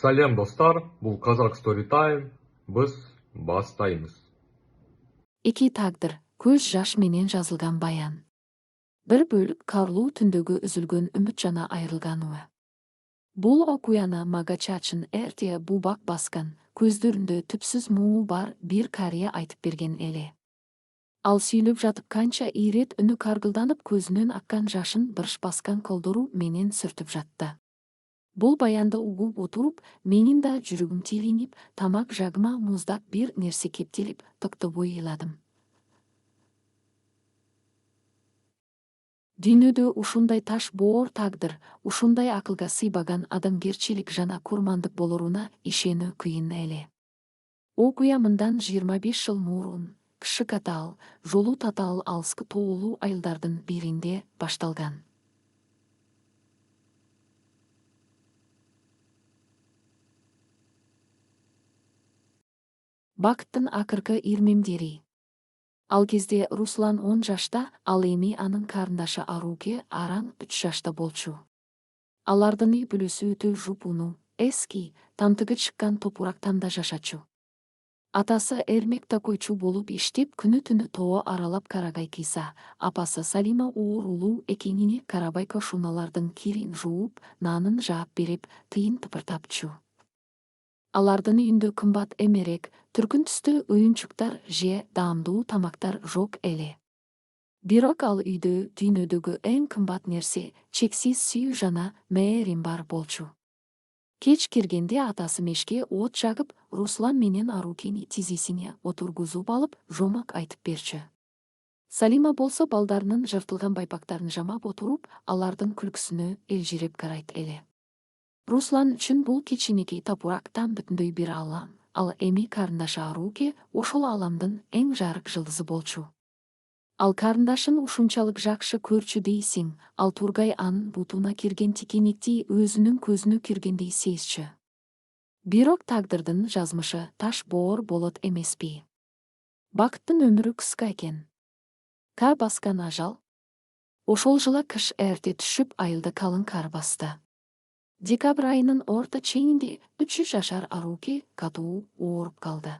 Сәлем достар, бұл Қазақ Story Time, біз бастаймыз. Екі тағдыр, көз жаш менен жазылған баян. Бір бөлік қарлу түндегі үзілген үміт жана айырылғануы. Бұл окуяны мага чачын әрте бубак басқан, көздерінде түпсіз мұңы бар бір кария айтып берген еле. Ал сүйліп жатып қанша ирет үні каргылданып көзінен аккан жашын бұрыш басқан колдыру менен сүртіп жатты. Бұл баянды угуп отырып, менин да жүрегім теленіп, тамақ жагыма мұздақ бір нерсе кептеліп, тықты ойладым. Дүйнөдө ушундай таш боор тагдыр, ушундай акылга сыйбаган адамгерчилик жана курмандык болоруна ишенүү кыйын эле. Окуя мындан 25 жыл мурун, киши катаал, жолу татаал алыскы тоолуу айылдардын биринде башталган. Бакыттын акыркы ирмемдери. Ал кезде Руслан 10 жашта, ал эми анын карындашы Аруке Араң 3 жашта болчу. Алардын үй бүлөсү өтө жупуну, эски, тамтыгы чыккан топурактанда жашачу. Атасы Эрмек такойчу болуп иштеп күнү-түнү тоо аралап карагай кыйса, апасы Салима уурулуу экенине карабай кошуналардын кирин жууп, нанын жаап берип, тыйын тыпыртапчу. Алардын үйүндө кымбат эмерек, түркүн түстүү оюнчуктар же даамдуу тамактар жок эле. Бирок ал үйдө дүйнөдөгү эң кымбат нерсе чексиз сүйүү жана мээрим бар болчу. Кеч киргенде атасы мешке от жагып, Руслан менен Арукени тизисине отургузуп алып, жомак айтып берчү. Салима болсо балдарынын жыртылган байпактарын жамап отуруп, алардын күлкүсүнө элжиреп карайт эле. Руслан үчүн бул кичинекей тапурактан бүтүндөй бир алам, ал эми карындашы Аруке ошол аламдын эң жарык жылдызы болчу. Ал карындашын ушунчалык жакшы көрчү дейсиң, ал Тургай анын бутуна кирген тикеникти өзүнүн көзүнө киргендей сезчү. Бирок тагдырдын жазмышы таш боор болот эмеспи. Бакыттын өмүрү кыска экен. Ка баскан ажал. Ошол жылы кыш эрте түшүп, айылды калың кар басты. Декабрь айынын орта чейинде 3 жашар Аруке катуу ооруп калды.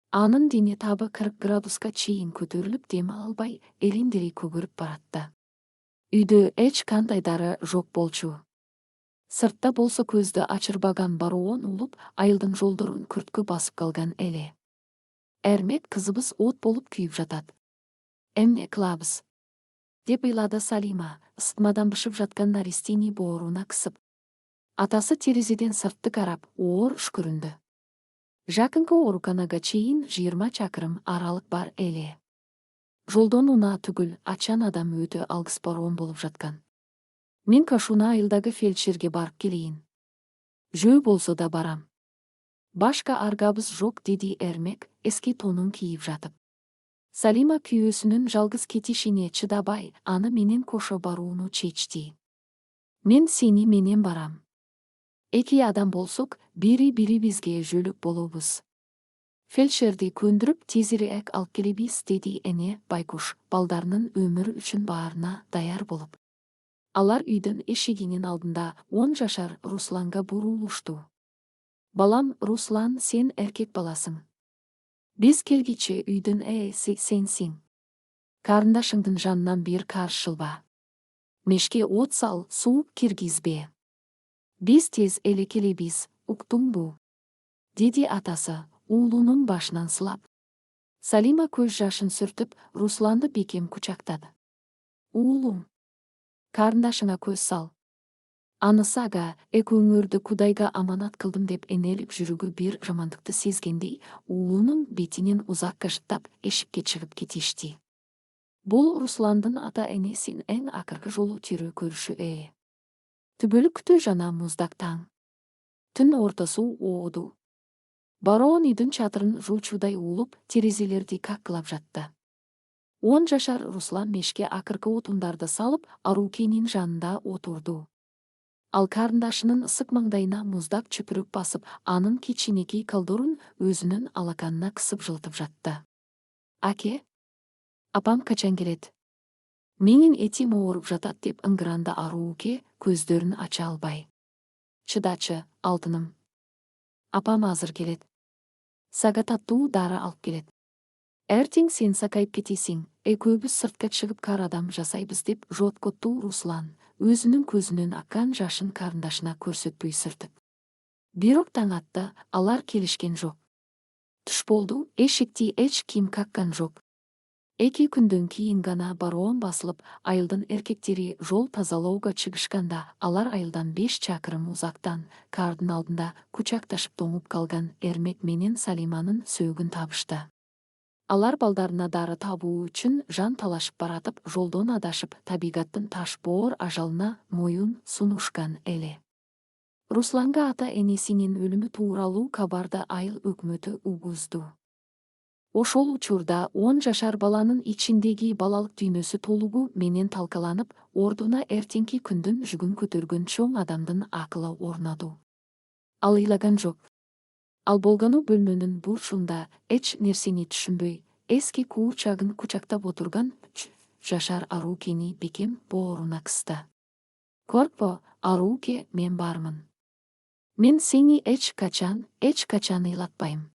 Анын дене табы 40 градуска чейин көтөрүлүп, дем албай, элиндири көгөрүп баратты. Үйдө эч кандай дары жок болчу. Сыртта болсо көздү ачырбаган бароон улуп, айылдын жолдорун күрткө басып калган эле. Эрмек кызыбыз от болуп күйүп жатат. Эмне кылабыз? Деп ыйлады Салима, ысытмадан бышып жаткан Наристини бооруна кысып. Атасы терезеден сыртты карап, оор үшкүрүндү. Жакынкы ооруканага чейин 20 чакырым аралык бар эле. Жолдон унаа түгүл, ачан адам өтө алгыс бароон болуп жаткан. Мен кашуна айылдагы фельдшерге барып келейин. Жөө болсо да барам. Башка аргабыз жок, деди Эрмек, эски тонун кийип жатып. Салима күйөөсүнүн жалгыз кетишине чыдабай, аны менен кошо барууну чечти. Мен сени менен барам. Эки адам болсок, бири-бирибизге жөлүк болобуз. Фельдшерди көндүрүп тезирээк алып келебиз, деди эне Байкуш, балдарынын өмүрү үчүн баарына даяр болуп. Алар үйдүн эшигинин алдында 10 жашар Русланга бурулушту. Балам, Руслан, сен эркек баласың. Биз келгиче үйдүн ээси сенсиң. Карындашыңдын жанынан бир каршылба. Мешке от сал, сууп киргизбе. Биз тез эле келебиз, уктуңбу? Деди атасы, уулунун башынан сылап. Салима көз жашын сүртүп, Русланды бекем кучактады. Уулум, карындашыңа көз сал. Анысага, экөөңөрдү Кудайга аманат кылдым деп энелик жүрөгү бир жамандыкты сезгендей, уулунун бетинен узакка жыттап, эшикке чыгып кетишти. Бул Русландын ата энесин эң акыркы жолу тирүү көрүшү. Түбөлүктүү жана муздак таң. Түн ортосу ооду. Бароон үйдүн чатырын жуучудай уулуп, терезелерди каккылап жатты. 10 жашар Руслан мешке акыркы отундарды салып, Арукенин жанында отурду. Ал карындашынын ысык маңдайына муздак чүпүрүк басып, анын кичинекей колдорун өзүнүн алаканына кысып жылтып жатты. Аке? Апам качан келет? Менин этим ооруп жатат, деп ыңгыранды Аруке, көздөрүн ача албай. Чыдачы, алтыным. Апам азыр келет. Сага таттуу дары алып келет. Эртең сен сакайып кетесиң, экөөбүз сыртка чыгып кар адам жасайбыз деп жоткотту Руслан, өзүнүн көзүнөн аккан жашын карындашына көрсөтпөй сыртып. Бирок таң атты, алар келишкен жок. Түш болду, эшикти эч ким каккан жок. 2 күндөн кийин гана бароон басылып, айылдын эркектери жол тазалоого чыгышканда, алар айылдан 5 чакырым узактан, кардын алдында кучакташып тоңуп калган Эрмек менен Салиманын сөөгүн табышты. Алар балдарына дары табуу үчүн жан талашып баратып, жолдон адашып, табигаттын таш боор ажалына моюн сунушкан эле. Русланга ата энесинин өлүмү тууралуу кабарды айыл өкмөтү угузду. Ошол учурда 10 жашар баланын ичиндеги балалык дүйнөсү толугу менен талкаланып, ордуна эртеңки күндүн жүгүн көтөргөн чоң адамдын акылы орноду. Ал ыйлаган жок. Ал болгону бөлмөнүн бурчунда эч нерсени түшүнбөй, эски куучагын кучактап отурган 3 жашар Арукени бекем бооруна кысты. Коркпо, Аруке, мен бармын. Мен сени эч качан ыйлатпайм.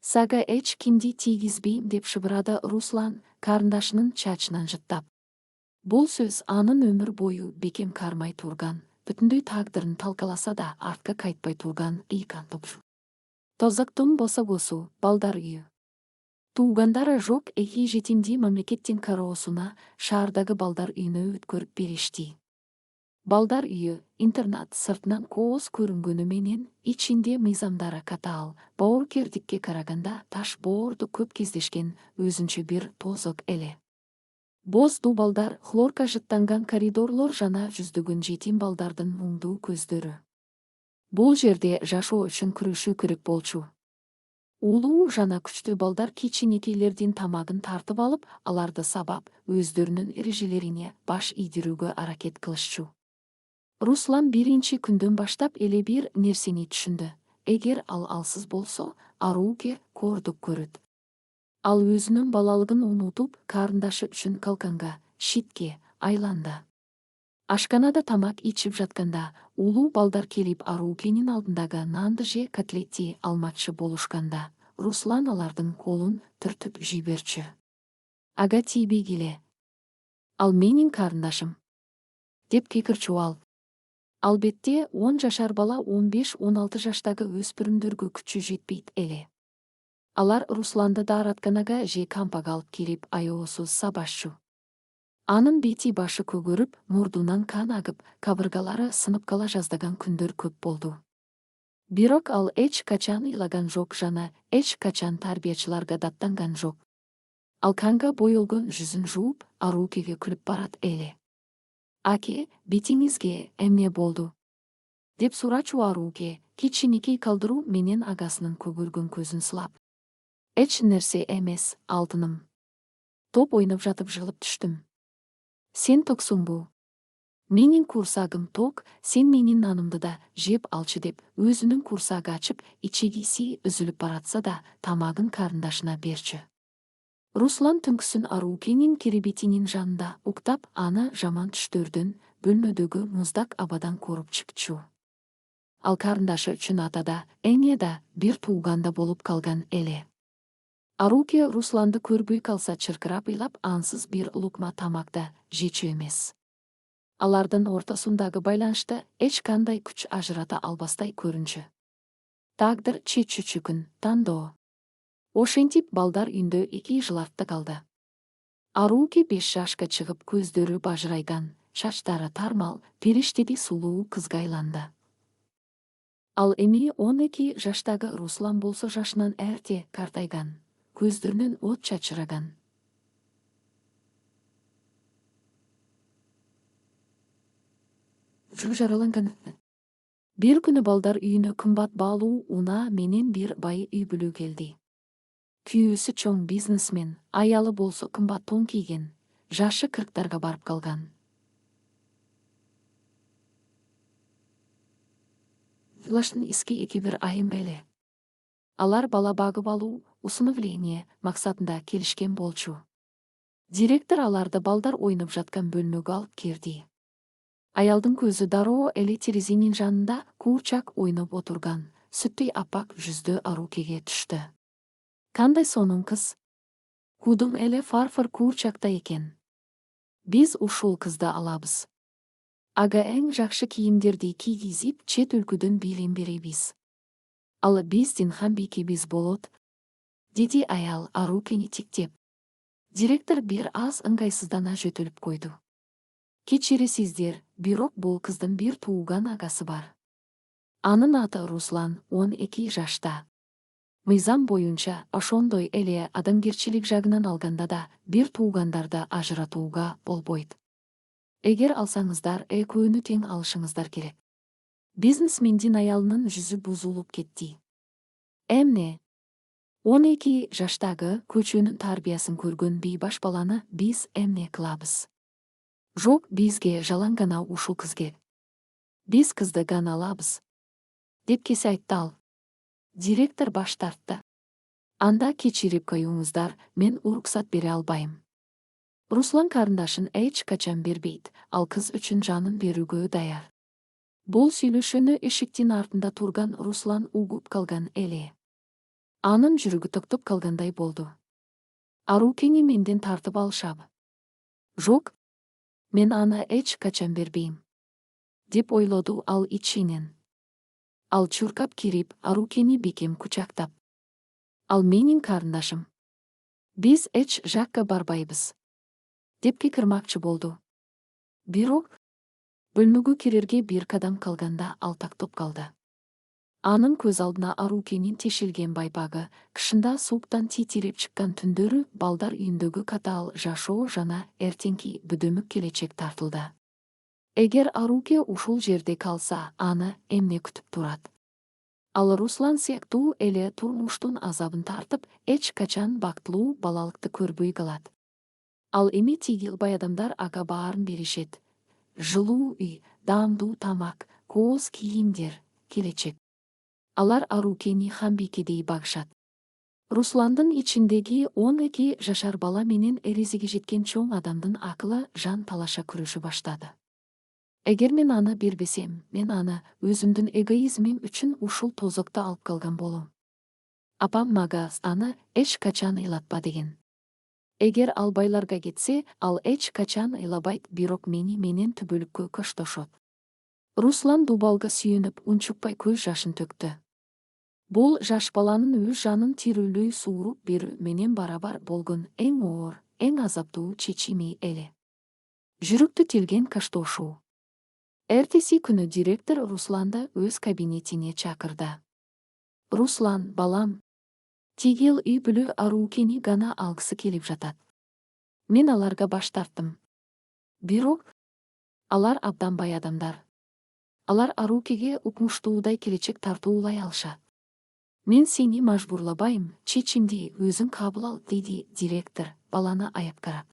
Сага эч кимди тийгизбейм деп шыбырады Руслан, карындашынын чачынан жыттап. Бул сөз анын өмүр бою бекем кармай турган, бүтүндөй тагдырын талкаласа да артка кайтпай турган ыйкан топшу. Тозактун босогосу, балдар үйү. Туугандары жок 2 жетимди мамлекеттин кароосуна, шаардагы балдар үйүнө өткөрүп беришти. Балдар үйү, интернат сыртынан кооз көрүнгөнү менен, ичинде мыйзамдары катаал, боорукердикке караганда таш боорду көп кездешкен өзүнчө бир тозок эле. Боздуу балдар, хлорка жыттанган коридорлор жана жүздөгөн жетим балдардын муңдуу көздөрү. Бул жерде жашоо үчүн күрөшүү керек болчу. Улуу жана күчтүү балдар кичинекейлердин тамагын тартып алып, аларды сабап, өздөрүнүн эрежелерине баш ийдирүүгө аракет кылышчу. Руслан биринчи күндөн баштап эле бир нерсени түшүндү. Эгер ал алсыз болсо, Аруке кордук көрөт. Ал өзүнүн балалыгын унутуп, карындашы үчүн калканга, шитке айланды. Ашканада тамак ичип жатканда, улуу балдар келип Арукенин алдындагы нанды же котлетти алмакчы болушканда, Руслан алардын колун түртүп жиберчү. Ага тийбей келе. Ал менин карындашым, деп кекирчү ал. Албетте 10 жашар бала 15-16 жаштагы өспүрүмдөргө күчү жетпейт эле. Алар Русланды дааратканага же кампага алып келип аyoосуз сабашчу. Анын бети башы көгөрүп, мурдунан кан агып, кабыргалары сынып кала жаздаган күндөр көп болду. Бирок ал эч качан ыйлаган жок жана эч качан тарбиячыларга даттанган жок. Ал канга боелгон жүзүн жууп, Арукеге күлүп барат эле. Аке, бетиңизге эмне болду? Деп сурачу Аруке, кичинекей калдыруу менен агасынын көгөргөн көзүн сылап. Эч нерсе эмес, алтыным. Топ ойноп жатып жылып түштүм. Сен токсуңбу? Менин курсагым ток, сен менин нанымды да жеп алчы деп, өзүнүн курсагы ачып, ичегиси үзүлүп баратса да, тамагын карындашына берчү. Руслан түнкүсүн Арукенин керебетинин жанында уктап, аны жаман түштөрдөн, бөлмөдөгү муздак абадан коруп чыкчу. Ал карындашы үчүн атада, эне да бир тууганда болуп калган эле. Аруке Русланды көрбөй калса чыркырап ыйлап, ансыз бир лукма тамакта жечү эмес. Алардын ортосундагы байланышты эч кандай күч ажырата албастай көрүнчү. Тагдыр чечүүчү күн, тандоо. Ошентип балдар үйүндө 2 жыл артта калды. Аруке 5 жашка чыгып, көздөрү бажырайган, чачтары тармал, периштеди сулуу кызга айланды. Ал эми 12 жаштагы Руслан болсо жашынан эрте картайган, көздөрүнөн от чачыраган. Жараланган. Бир күнү балдар үйүнө кымбат баалуу унаа менен бир бай үй бүлө келди. Күйөөсү чоң бизнесмен, аялы болсо кымбат тон кийген, жашы 40-тарга барып калган. Лаштын иски 2-1 айым эле. Алар бала багып алуу, усыновление максатында келишкен болчу. Директор аларды балдар ойноп жаткан бөлмөгө алып кирди. Аялдын көзү дароо эле терезенин жанында куучак ойноп отурган, сүттей аппақ жүзді Арукеге түшті. Қандай соның қыз? Кудың әлі фарфор курчакта екен. Біз ушул кызды алабыз. Ага эң жакшы кийимдерди кийгизип, чет өлкөдөн билим беребиз. Ал биздин хамбикебиз болот, деди аял Арукени тиктеп. Директор бир аз ыңгайсыздана жөтөлүп койду. Кечиресиздер, бирок бул кыздын бир тууган агасы бар. Анын аты Руслан, 12 жашта. Мыйзам боюнча, ошондой эле адамгерчилик жагынан алганда да бир туугандарды ажыратууга болбойт. Эгер алсаңыздар, экөөнү тең алышыңыздар керек. Бизнесмендин аялынын жүзү бузулуп кетти. Эмне? 12 жаштагы көчөнүн тарбиясын көргөн бейбаш баланы биз эмне кылабыз? Жок, бизге жалаң гана ушул кыз керек. Биз кызды гана алабыз, деп кесе айтты ал. Директор баш тартты. Анда кечирип коюңуздар, мен уруксат бере албайм. Руслан карындашын эч качан бербейт, ал кыз үчүн жанын берүүгө даяр. Бул сүйлөшүүнү эшиктин артында турган Руслан угуп калган эле. Анын жүрөгү токтоп калгандай болду. Арукени менден тартып алышабы? Жок, мен аны эч качан бербейм, деп ойлоду ал ичинен. Ал чуркап кирип, Арукени бекем кучактап. Ал менин карындашым. Биз эч жакка барбайбыз, деп кекирмакчы болду. Бирок бөлмөгө кирерге бир кадам калганда ал тактоп калды. Анын көз алдына Арукенин тешилген байпагы, кышында сууктан титиреп чыккан түндөрү, балдар үйүндөгү катаал жашоо жана эртеңки бүдөмүк келечек тартылды. Эгер Аруке ушул жерде калса, аны эмне күтүп турат? Ал Руслан сыяктуу эле турмуштун азабын тартып, эч качан бактылуу балалыкты көрбөй калат. Ал эми тигилбай адамдар ага баарын беришет. Жылуу үй, даамдуу тамак, кооз кийимдер, келечек. Алар Арукени хамбикедей багышат. Русландын ичиндеги 12 жашар бала менен эрезиге жеткен чоң адамдын акылы жан талаша күрөшү баштады. Эгер мен аны бербесем, мен аны өзүмдүн эгоизмим үчүн ушул тозокто алып калган болом. Апам мага аны эч качан ыйлатпа деген. Эгер ал байларга кетсе, ал эч качан ыйлабайт, бирок менен түбөлүккө коштошот. Руслан дубалга сүйөнүп, унчукпай көз жашын төктү. Бул жаш баланын өз жанын тирүүлөй сууруп берүү менен барабар болгон эң оор, эң азаптуу чечими эле. Жүрөктү телген коштошуу. Эртеси күнү директор Русланды өз кабинетине чакырды. Руслан, балам, тигил үй бүлө Арукени гана алгысы келип жатат. Мен аларга баш тарттым. Бирок алар абдан бай адамдар. Алар Арукеге укмуштуудай келечек тартуулай алышат. Мен сени мажбурлабайм, чечимди өзүң кабыл ал, деди директор, баланы аяп карап.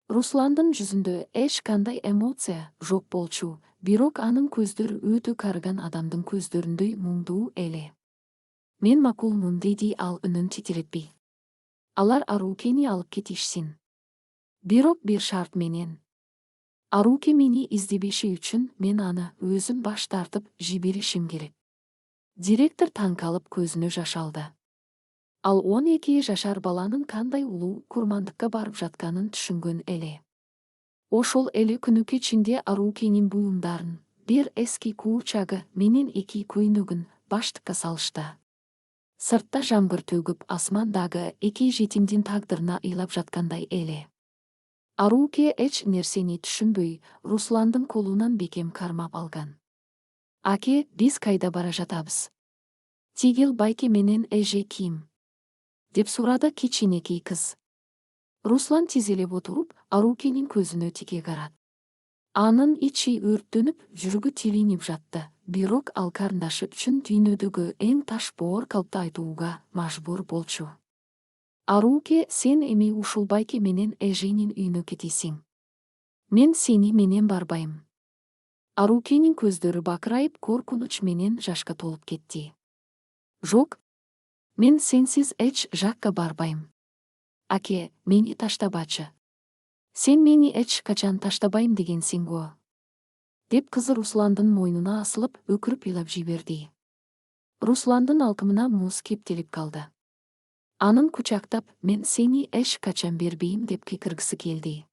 Русландын жүзүндө эч кандай эмоция жок болчу, бирок анын көздөрү өтө карыган адамдын көздөрүндөй муңдуу эле. Мен макулмун, деди ал үнүн титиретпей. Алар Арукени алып кетишсин. Бирок бир шарт менен. Аруке мени издебеши үчүн мен аны өзүм баш тартып жиберишим керек. Директор таң калып көзүнө жаш алды. Ал 12 жашар баланын кандай улуу курмандыкка барып жатканын түшүнгөн эле. Ошол эле күнү кечинде Арукенин буюмдарын, бир эски куучагы менен 2 көйнөгүн баштыкка салышты. Сыртта жамгыр төгүп, асмандагы 2 жетимдин тагдырына ыйлап жаткандай эле. Аруке эч нерсени түшүнбөй, Русландын колунан бекем кармап алган. Аке, биз кайда бара жатабыз? Тигил байке менен эже ким? Деп сурады кичинекей кыз. Руслан тизелеп отуруп, Арукенин көзүнө тике карат. Анын ичи өрттөнүп, жүрөгү тилинип жатты. Бирок ал карындашы үчүн дүйнөдөгү эң таш боор калпты айтууга мажбур болчу. Аруке, сен эми ушул байке менен эженин үйүнө кетесиң. Мен сени менен барбайм. Арукенин көздөрү бакырайып, коркунуч менен жашка толуп кетти. Жок, мен сенсиз эч жакка барбайм. Аке, мени таштабачы. Сен мени эч качан таштабайм дегенсиң го. Деп кызы Русландын мойнуна асылып, өкүрүп ыйлап жиберди. Русландын алкымына муз кептелип калды. Анын кучактап, мен сени эч качан бербейм деп кекиргиси келди.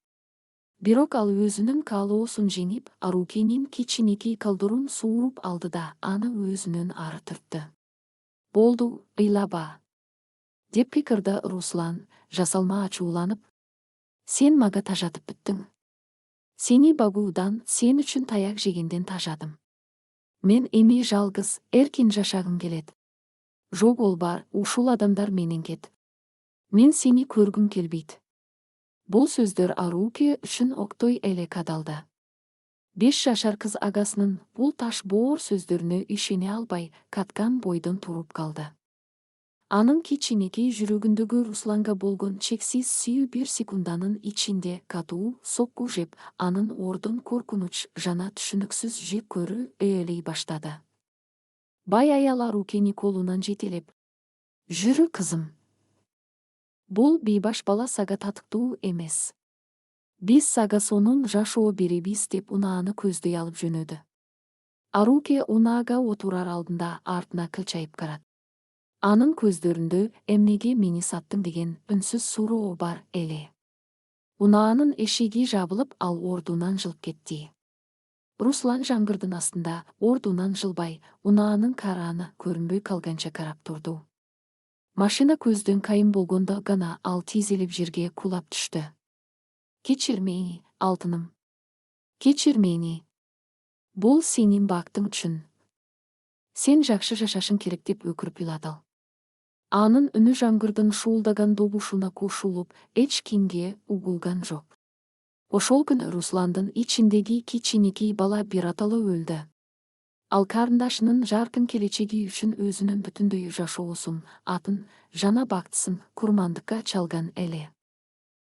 Бирок ал өзүнүн каалоосун жеңип, Арукенин кичинекей калдырун сууруп алды да аны өзүнөн ары түрттү. Болду, ыйлаба, деп кикирди Руслан, жасалма ачууланып. Сен мага тажатып бүттүң. Сени багуудан, сен үчүн таяк жегенден тажадым. Мен эми жалгыз, эркин жашагым келет. Жок ол бар, ушул адамдар менен кет. Мен сени көргүм келбейт. Бул сөздөр Аруке үчүн октой эле кадалды. 5 жашар кыз агасынын бул таш боор сөздөрүнө ишене албай, каткан бойдон туруп калды. Анын кичинекей жүрөгүндөгү Русланга болгон чексиз сүйүү бир секунданын ичинде катуу сокку жеп, анын ордун коркунуч жана түшүнүксүз жек көрүү ээлей баштады. Бай аял Арукени колунан жетелеп: «Жүрү, кызым. Бул бейбаш бала сага татыктуу эмес. Биз сага сонун жашоо беребиз» деп унааны көздөй алып жөнөдү. Аруке унаага отурар алдында артына кылчайып карат. Анын көздөрүндө эмнеге мени саттың деген үнсүз суроо бар эле. Унаанын эшиги жабылып, ал ордунан жылып кетти. Руслан жаңгырдын астында ордунан жылбай, унаанын карааны көрүнбөй калганча карап турду. Машина көздөн кайым болгондо гана ал тизелеп жерге кулап түштү. «Кечир мени, алтыным. Кечир мени. Бул сенин бактың үчүн. Сен жакшы жашашың керек» деп өкүрүп ыйлады. Анын үнү жаңгырдын шуулдаган добушуна кошулуп, эч кимге угулган жок. Ошол күнү Русландын ичиндеги кичинекей бала биротоло өлдү. Ал карындашынын жаркын келечеги үчүн өзүнүн бүтүндөй жашоосун, атын, жана бактысын курмандыкка чалган эле.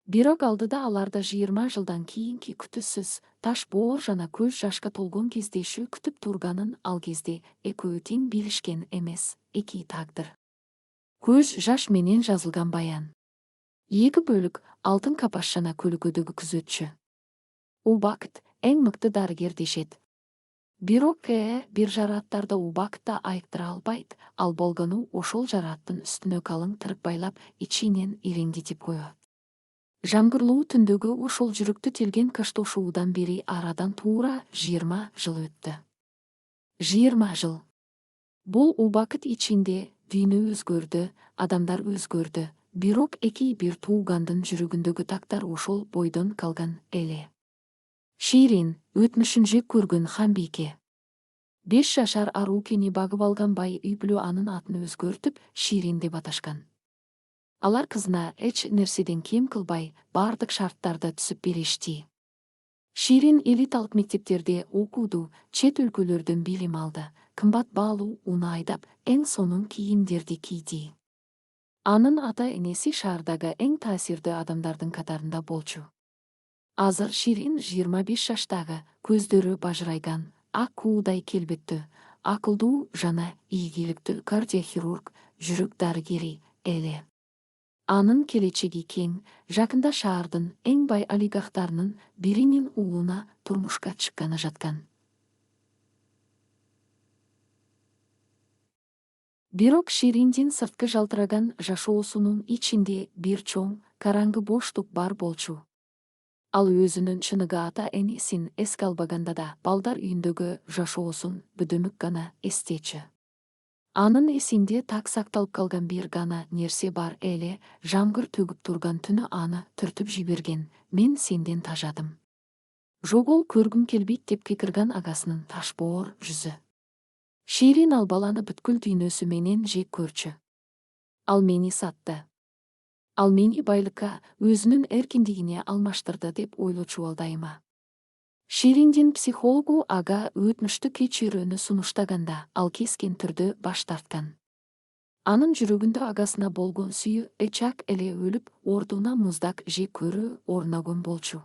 Бирок алдыда аларда 20 жылдан кийинки күтүүсүз, таш боор жана көз жашка толгон кездешүү күтүп турганын ал кезде экөө тең билишкен эмес, эки тагдыр. Көз жаш менен жазылган баян. 2 бөлүк, алтын капаш жана көлөкөдөгү күзөтчү. Убакыт эң мыкты дарыгер дешет. Бирок бир жарааттарды убакытта айыктыра албайт, ал болгону ошол жарааттын үстүнө калың тырк байлап, ичинен иреңдетип коет. Жаңгырлуу түндөгү ошол жүрөктү телген каштошуудан бери арадан туура 20 жыл өттү. 20 жыл. Бул убакыт ичинде дүйнө өзгөрдү, адамдар өзгөрдү, бирок эки бир туугандын жүрөгүндөгү тактар ошол бойдон калган эле. Ширин, өтмүшүн жек көргөн Хамбике. 5 жашар Арукени багып алган бай үй бүлө анын атын өзгөртүп, Ширин деп аташкан. Алар кызына эч нерседен кем кылбай, бардык шарттарды түзүп беришти. Ширин элиталык мектептерде окуду, чет өлкөлөрдөн билим алды, кымбат баалуу унаа айдап, эң сонун кийимдерди кийди. Анын ата-энеси шаардагы эң таасирдүү адамдардын катарында болчу. Азыр Ширин 25 жаштагы, көздөрү бажырайган, ак куудай келбеттүү, акылдуу жана ийгиликтүү кардиохирург, жүрөк дарыгери эле. Анын келечеги кең, жакында шаардын эң бай олигархтарынын биринин уулуна турмушка чыкканы жаткан. Бирок Шириндин сырткы жалтыраган жашоосунун ичинде бир чоң, караңгы боштук бар болчу. Ал өзүнүн чыныгы ата-энесин эске албаганда да, балдар үйүндөгү жашоосун бүдөмүк гана эстечү. Анын эсинде так сакталып калган бир гана нерсе бар эле, жамгыр төгүп турган түнү аны түртүп жиберген: «Мен сенден тажадым. Жогол көргүм келбейт» деп кекирген агасынын таш боор жүзү. Ширин ал баланы бүткүл дүйнөсү менен жек көрчү. Ал мени сатты. Ал мени байлыкка, өзүнүн эркиндигине алмаштырды деп ойлочу ал дайыма. Шириндин психологу ага өтмүштү кечирүүнү сунуштаганда, ал кескен түрдө баш тарткан. Анын жүрөгүндө агасына болгон сүйүү эчак эле өлүп, ордуна муздак жек көрүү орногон болчу.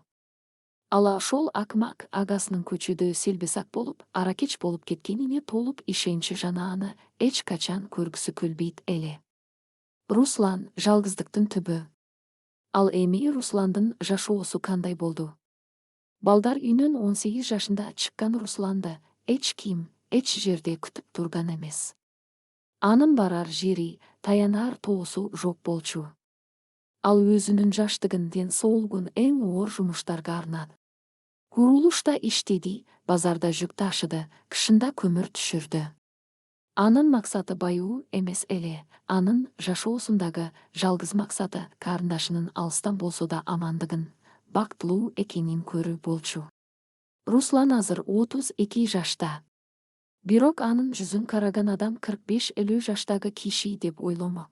Ал ошол акмак агасынын көчөдө селбесак болуп, аракеч болуп кеткенине толуп ишенчү жана аны эч качан көргүсү келбейт эле. Руслан — жалгыздыктын түбү. Ал эми Русландын жашоосу кандай болду? Балдар үйүнөн 18 жашында чыккан Русланды эч ким, эч жерде күтүп турган эмес. Анын барар жери, таянар тоосу жок болчу. Ал өзүнүн жаштыгын ден соолугун эң оор жумуштарга арнады. Курулушта иштеди, базарда жүк ташыды, кышында көмүр түшүрдү. Анын максаты байуу эмес эле, анын жашоосундагы жалгыз максаты карындашынын алыстан болсо да амандыгын, бактылуу экенин көрүү болчу. Руслан азыр 32 жашта. Бирок анын жүзүн караган адам 45-50 жаштагы киши деп ойломо.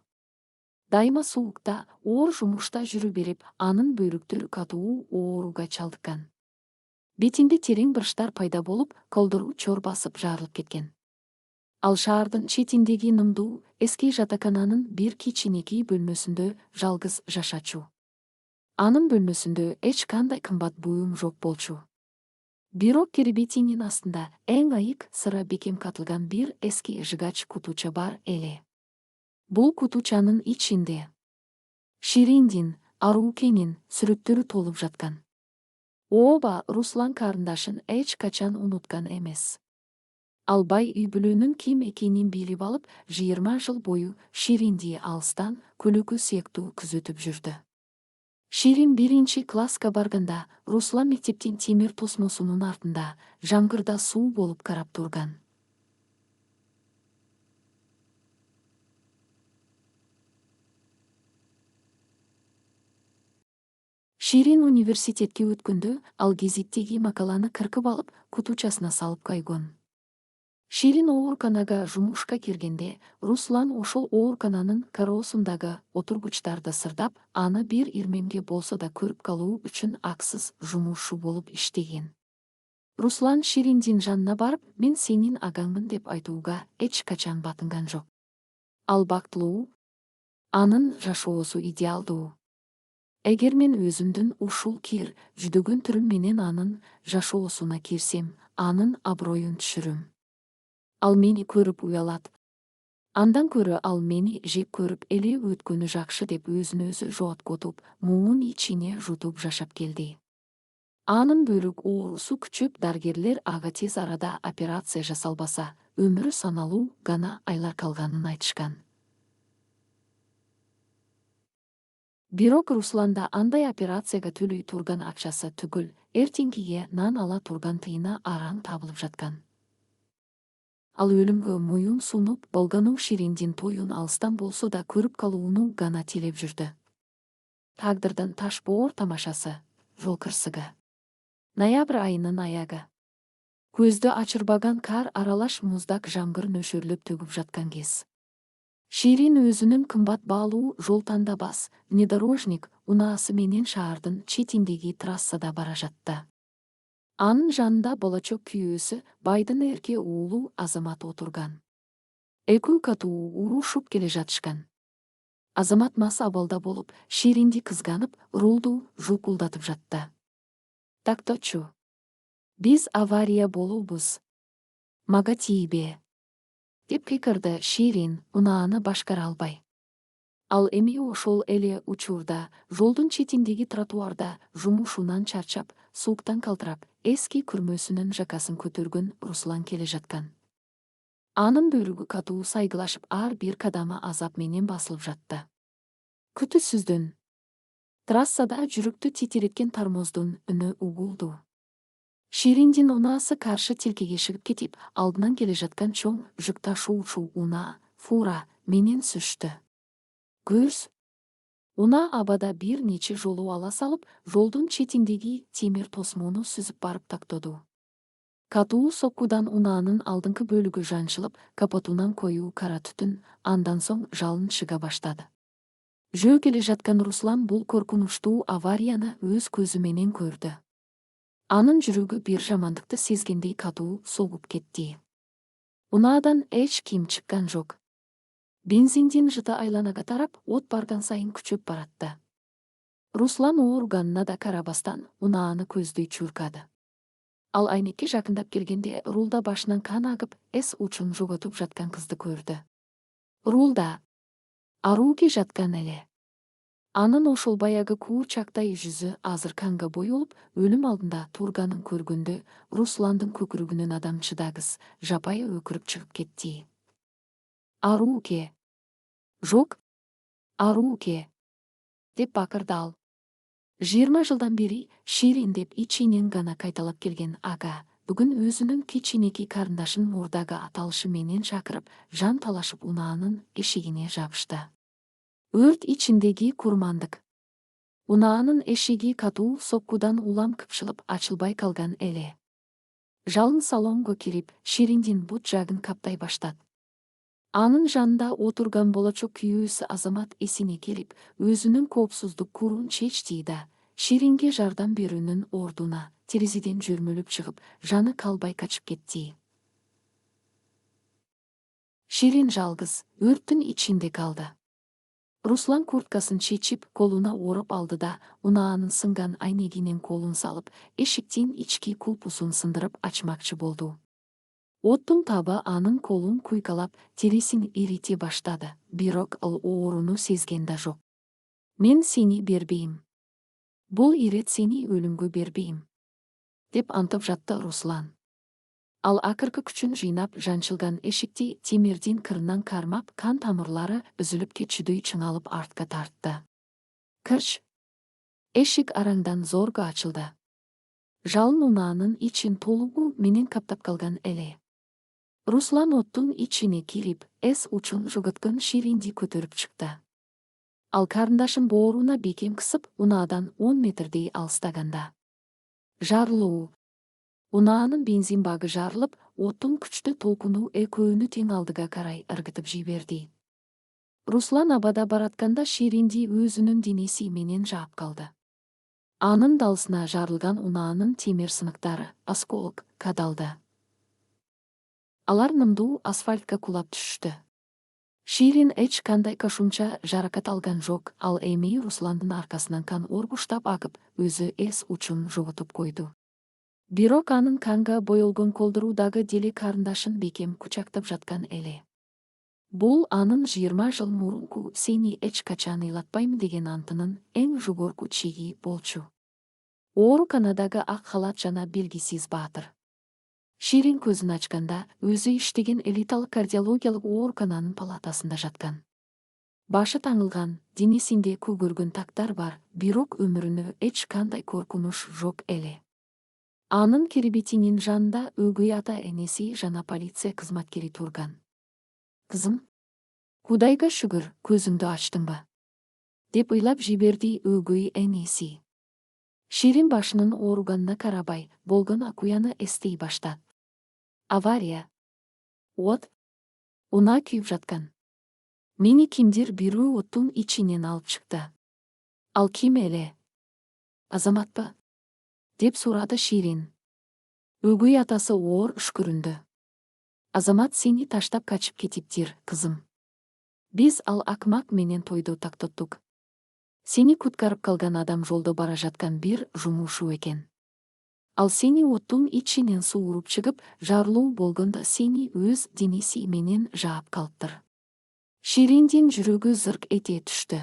Дайыма суукта, оор жумушта жүрү берип, анын бөйрөктөрү катуу ооруга чалдыккан. Бетинде терең бырыштар пайда болуп, колдору чор басып жарылып кеткен. Ал шаардын четиндеги нымдуу, эски жатакананын бир кичинекей бөлмөсүндө жалгыз жашачу. Анын бөлмөсүндө эч кандай кымбат буюм жок болчу. Бирок киребетинин астында эң айык сыра бекем катылган бир эски жыгач кутуча бар эле. Бул кутучанын ичинде Шириндин, Арукенин сүрөттөрү толуп жаткан. Ооба, Руслан карындашын эч качан унуткан эмес. Ал бай үй бүлөнүн ким экенин билип алып, 20 жыл бою Ширинди алыстан көлөкө сыяктуу күзөтүп жүрдү. Ширин 1-класска барганда Руслан мектептин темир тосмосунун артында жаңгырда суу болуп карап турган. Ширин университетке өткөндө ал гезиттеги макаланы кыркып алып, кутучасына салып койгон. Ширин ооруканага жумушка киргенде, Руслан ошол оорукананын кароосундагы отургучтарды сырдап, аны бир ирмемге болсо да көрүп калуу үчүн аксыз жумушу болуп иштеген. Руслан Шириндин жанына барып, мен сенин агаңмын деп айтууга эч качан батынган жок. Ал бактылуу, анын жашоосу идеалдуу. Эгер мен өзүмдүн ушул кир, жүдөгөн түрүм менен анын жашоосуна кирсем, анын аброюн түшүрөм. Ал мени көрүп уялат. Андан көрө ал мени жек көрүп эле өткөнү жакшы деп өзүн өзү жооткотуп, муун ичине жутуп жашап келди. Анын бөйрөк оорусу күчөп, дарыгерлер ага тез арада операция жасалбаса, өмүрү саналуу гана айлар калганын айтышкан. Бирок Русланда андай операцияга төлөй турган акчасы түгүл, эртеңкиге нан ала турган тыйына араң табылып жаткан. Ал өлүмгө моюн сунуп, болгону Шириндин тоюн алыстан болсо да көрүп калууну гана тилеп жүрдү. Тагдырдын таш боор тамашасы, жол кырсыгы. Ноябрь айынын аягы. Көздү ачырбаган кар аралаш муздак жамгыр нөшөрлөп төгүп жаткан кез. Ширин өзүнүн кымбат баалуу жол тандабас, внедорожник унаасы менен шаардын четиндеги трассада бара жатты. Анын жанында болочок күйөөсү, байдын эрке уулу Азамат отурган. Экөө катуу урушуп келе жатышкан. Азамат мас абалда болуп, Ширинди кызганып, рулду жукулдатып жатты. Такточу. Биз авария болобуз. Мага тийбе. Деп кыйкырды Ширин, унааны башкара албай. Ал эми ошол эле учурда жолдун четиндеги тротуарда жумушунан чарчап, сууктан калтырап, эски күрмөсүнүн жакасын көтөргөн Руслан келе жаткан. Анын бөйрөгү катуу сайгылашып, ар бир кадамы азап менен басылып жатты. Күтүүсүздөн трассада жүрүктү титиреткен тормоздун үнү угулду. Шириндин унаасы каршы тилкеге чыгып кетип, алдынан келе жаткан чоң жүк ташуучу унаа, фура менен сүрүштү. Көз унаа абада бир нече жолу ала салып, жолдун четиндеги темир тосмону сүзүп барып тактоду. Катуу соккудан унаанын алдыңкы бөлүгү жанчылып, капотунан коюу кара түтүн, андан соң жалын чыга баштады. Жөө келе жаткан Руслан бул коркунучтуу аварияны өз көзү менен көрдү. Анын жүрөгү бир жамандыкты сезгендей катуу согуп кетти. Унаадан эч ким чыккан жок. Бензиндин жыты айланага тарап, от барган сайын күчөп баратты. Руслан ооруганына да карабастан унааны көздөй чуркады. Ал айнекке жакындап келгенде, рулда башынан кан агып, эс учун жоготуп жаткан кызды көрдү. Рулда Аруке жаткан эле. Анын ошол баягы куурчактай жүзү азыр канга боелуп, өлүм алдында турганын көргөндө, Русландын көкүрөгүнөн адам чыдагыс, жапайы өкүрүп чыгып кетти. Аруке. Жоқ, Аруке, деп бақырды ал. 20 жылдан бері Ширин деп ичинен гана кайталап келген ага, бүгін өзінің кичинекей қарындашын мурдага аталышы менен шақырып, жан талашып унаанын эшигине жабышты. Өрт ичиндеги курмандык. Унаанын эшиги катуу соккудан улам кыпшылып ачылбай калган эле. Жалын салонго кирип, Шириндин бут жагын каптай баштат. Анын жанында отурган болочок күйөөсү Азамат эсине келип, өзүнүн коопсуздук курун чечти да, Ширинге жардам берүүнүн ордуна терезеден жүрмөлүп чыгып, жаны калбай качып кетти. Ширин жалгыз, өрттүн ичинде калды. Руслан курткасын чечип, колуна ороп алды да, унаанын сынган айнегинен колун салып, эшиктин ички кулпусун сындырып ачмакчы болду. Оттун табы анын колун куйкалап, тересин ирите баштады, бирок ал ооруну сезген да жок. Мен сени бербейм. Бул ирет сени өлүмгө бербейм, деп антып жатты Руслан. Ал акыркы күчүн жыйнап, жанчылган эшикти темирдин кырынан кармап, кан тамырлары үзүлүп кетчүдөй чыңалып артка тартты. Кырч! Эшик араңдан зорго ачылды. Жалын унаанын ичин толугу менен каптап калган эле. Руслан оттун ичине кирип, эс учун жугуткан Ширинди көтөрүп чыкты. Ал карындашын бооруна бекем кысып, унаадан 10 метрдей алыстаганда. Жарылуу. Унаанын бензин багы жарылып, оттун күчтүү толкуну экөөнү тең алдыга карай ыргытып жиберди. Руслан абада баратканда Ширинди өзүнүн денеси менен жаап калды. Анын далысына жарылган унаанын темир сыныктары, осколок, кадалды. Алар нымдуу асфальтка кулап түшүштү. Ширин эч кандай кошумча жаракат алган жок, ал эми Русландын аркасынан кан оргуштап агып, өзү эс учун жоготуп койду. Бирок анын канга боелгон колдуру дагы деле карындашын бекем кучактап жаткан эле. Бул анын 20 жыл мурунку сени эч качан ыйлатпайм деген антынын эң жогорку чеги болчу. Ооруканадагы ак халат жана белгисиз баатыр. Ширин көзүн ачканда, өзү иштеген элиталык кардиологиялык оорукананын палатасында жаткан. Башы таңылган, денесинде көгөргөн тактар бар, бирок өмүрүнө эч кандай коркунуч жок эле. Анын киребетинин жанында өгөй ата энеси жана полиция кызматкери турган. Кызым, Кудайга шүгүр, көзүңдү ачтыңбы? Деп ыйлап жиберди өгөй энеси. Ширин башынын ооруганына карабай, болгон акуяны эстей баштат. Авария. От. Унаа күйүп жаткан. Мени кимдир бирөө оттун ичинен алып чыкты. Ал ким эле? Азаматпы? Деп сурады Ширин. Өгөй атасы оор үшкүрүндү. Азамат сени таштап качып кетиптир, кызым. Биз ал акмак менен тойду тактоттук. Сени куткарып калган адам жолдо бара жаткан бир жумушу экен. Ал сени оттун ичинен сууруп чыгып, жарылуу болгондо сени өз денеси менен жаап калыптыр. Шириндин жүрөгү зырк эте түштү.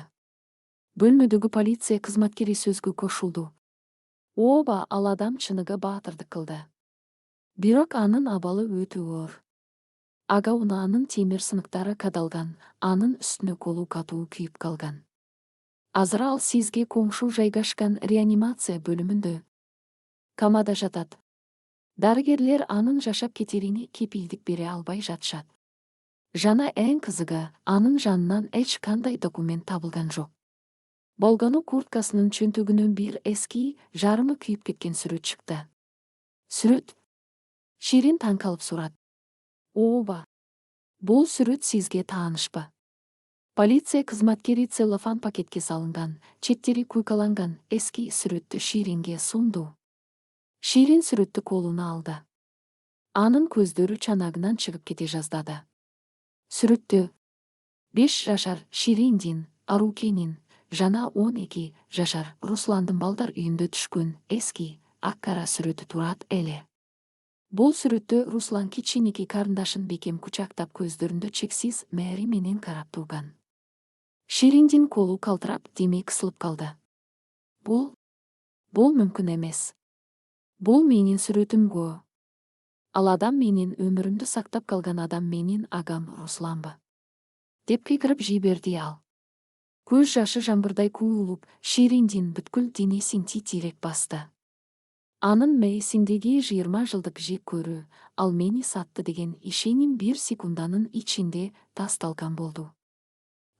Бөлмөдөгү полиция кызматкери сөзгө кошулду. Ооба, ал адам чыныгы баатырдык кылды. Бирок анын абалы өтө оор. Ага унаанын темир сыныктары кадалган, анын үстүнө колу катуу күйүп калган. Азыр ал сизге коңшу жайгашкан реанимация бөлүмүндө камада жатат. Дарыгерлер анын жашап кетерине кепилдик бере албай жатышат. Жана эң кызыгы, анын жанынан эч кандай документ табылган жок. Болгону курткасынын чөнтөгүнөн бир эски, жарымы күйүп кеткен сүрөт чыкты. Сүрөт? Ширин таң калып сурат. Ооба. Бул сүрөт сизге таанышпы? Полиция кызматкери целлофан пакетке салынган, четтери куйкаланган эски сүрөттү Ширинге сунду. Ширин сүрөттү колуна алды. Анын көздөрү чанагынан чыгып кете жаздады. Сүрөттө 5 жашар Шириндин, Арукенин, жана 12 жашар Русландын балдар үйүндө түшкөн эски, ак-кара сүрөтү турат эле. Бул сүрөттө Руслан кичинекей карындашын бекем кучактап көздөрүндө чексиз мээри менен карап турган. Шириндин колу калтырап, деме кысылып калды. Бул мүмкүн эмес. Бул менин сүрөтүмгө. Ал адам менин өмүрүмдү сактап калган адам менин агам Русланбы? деп кекіріп жиберді ал. Көз жашы жаңбырдай құйылып, Шириндин бүткіл денесін титирек басты. Анын мейсиндеги 20 жылдык жек көрүү, ал мени сатты деген ишеним 1 секунданын ичинде тасталган болду.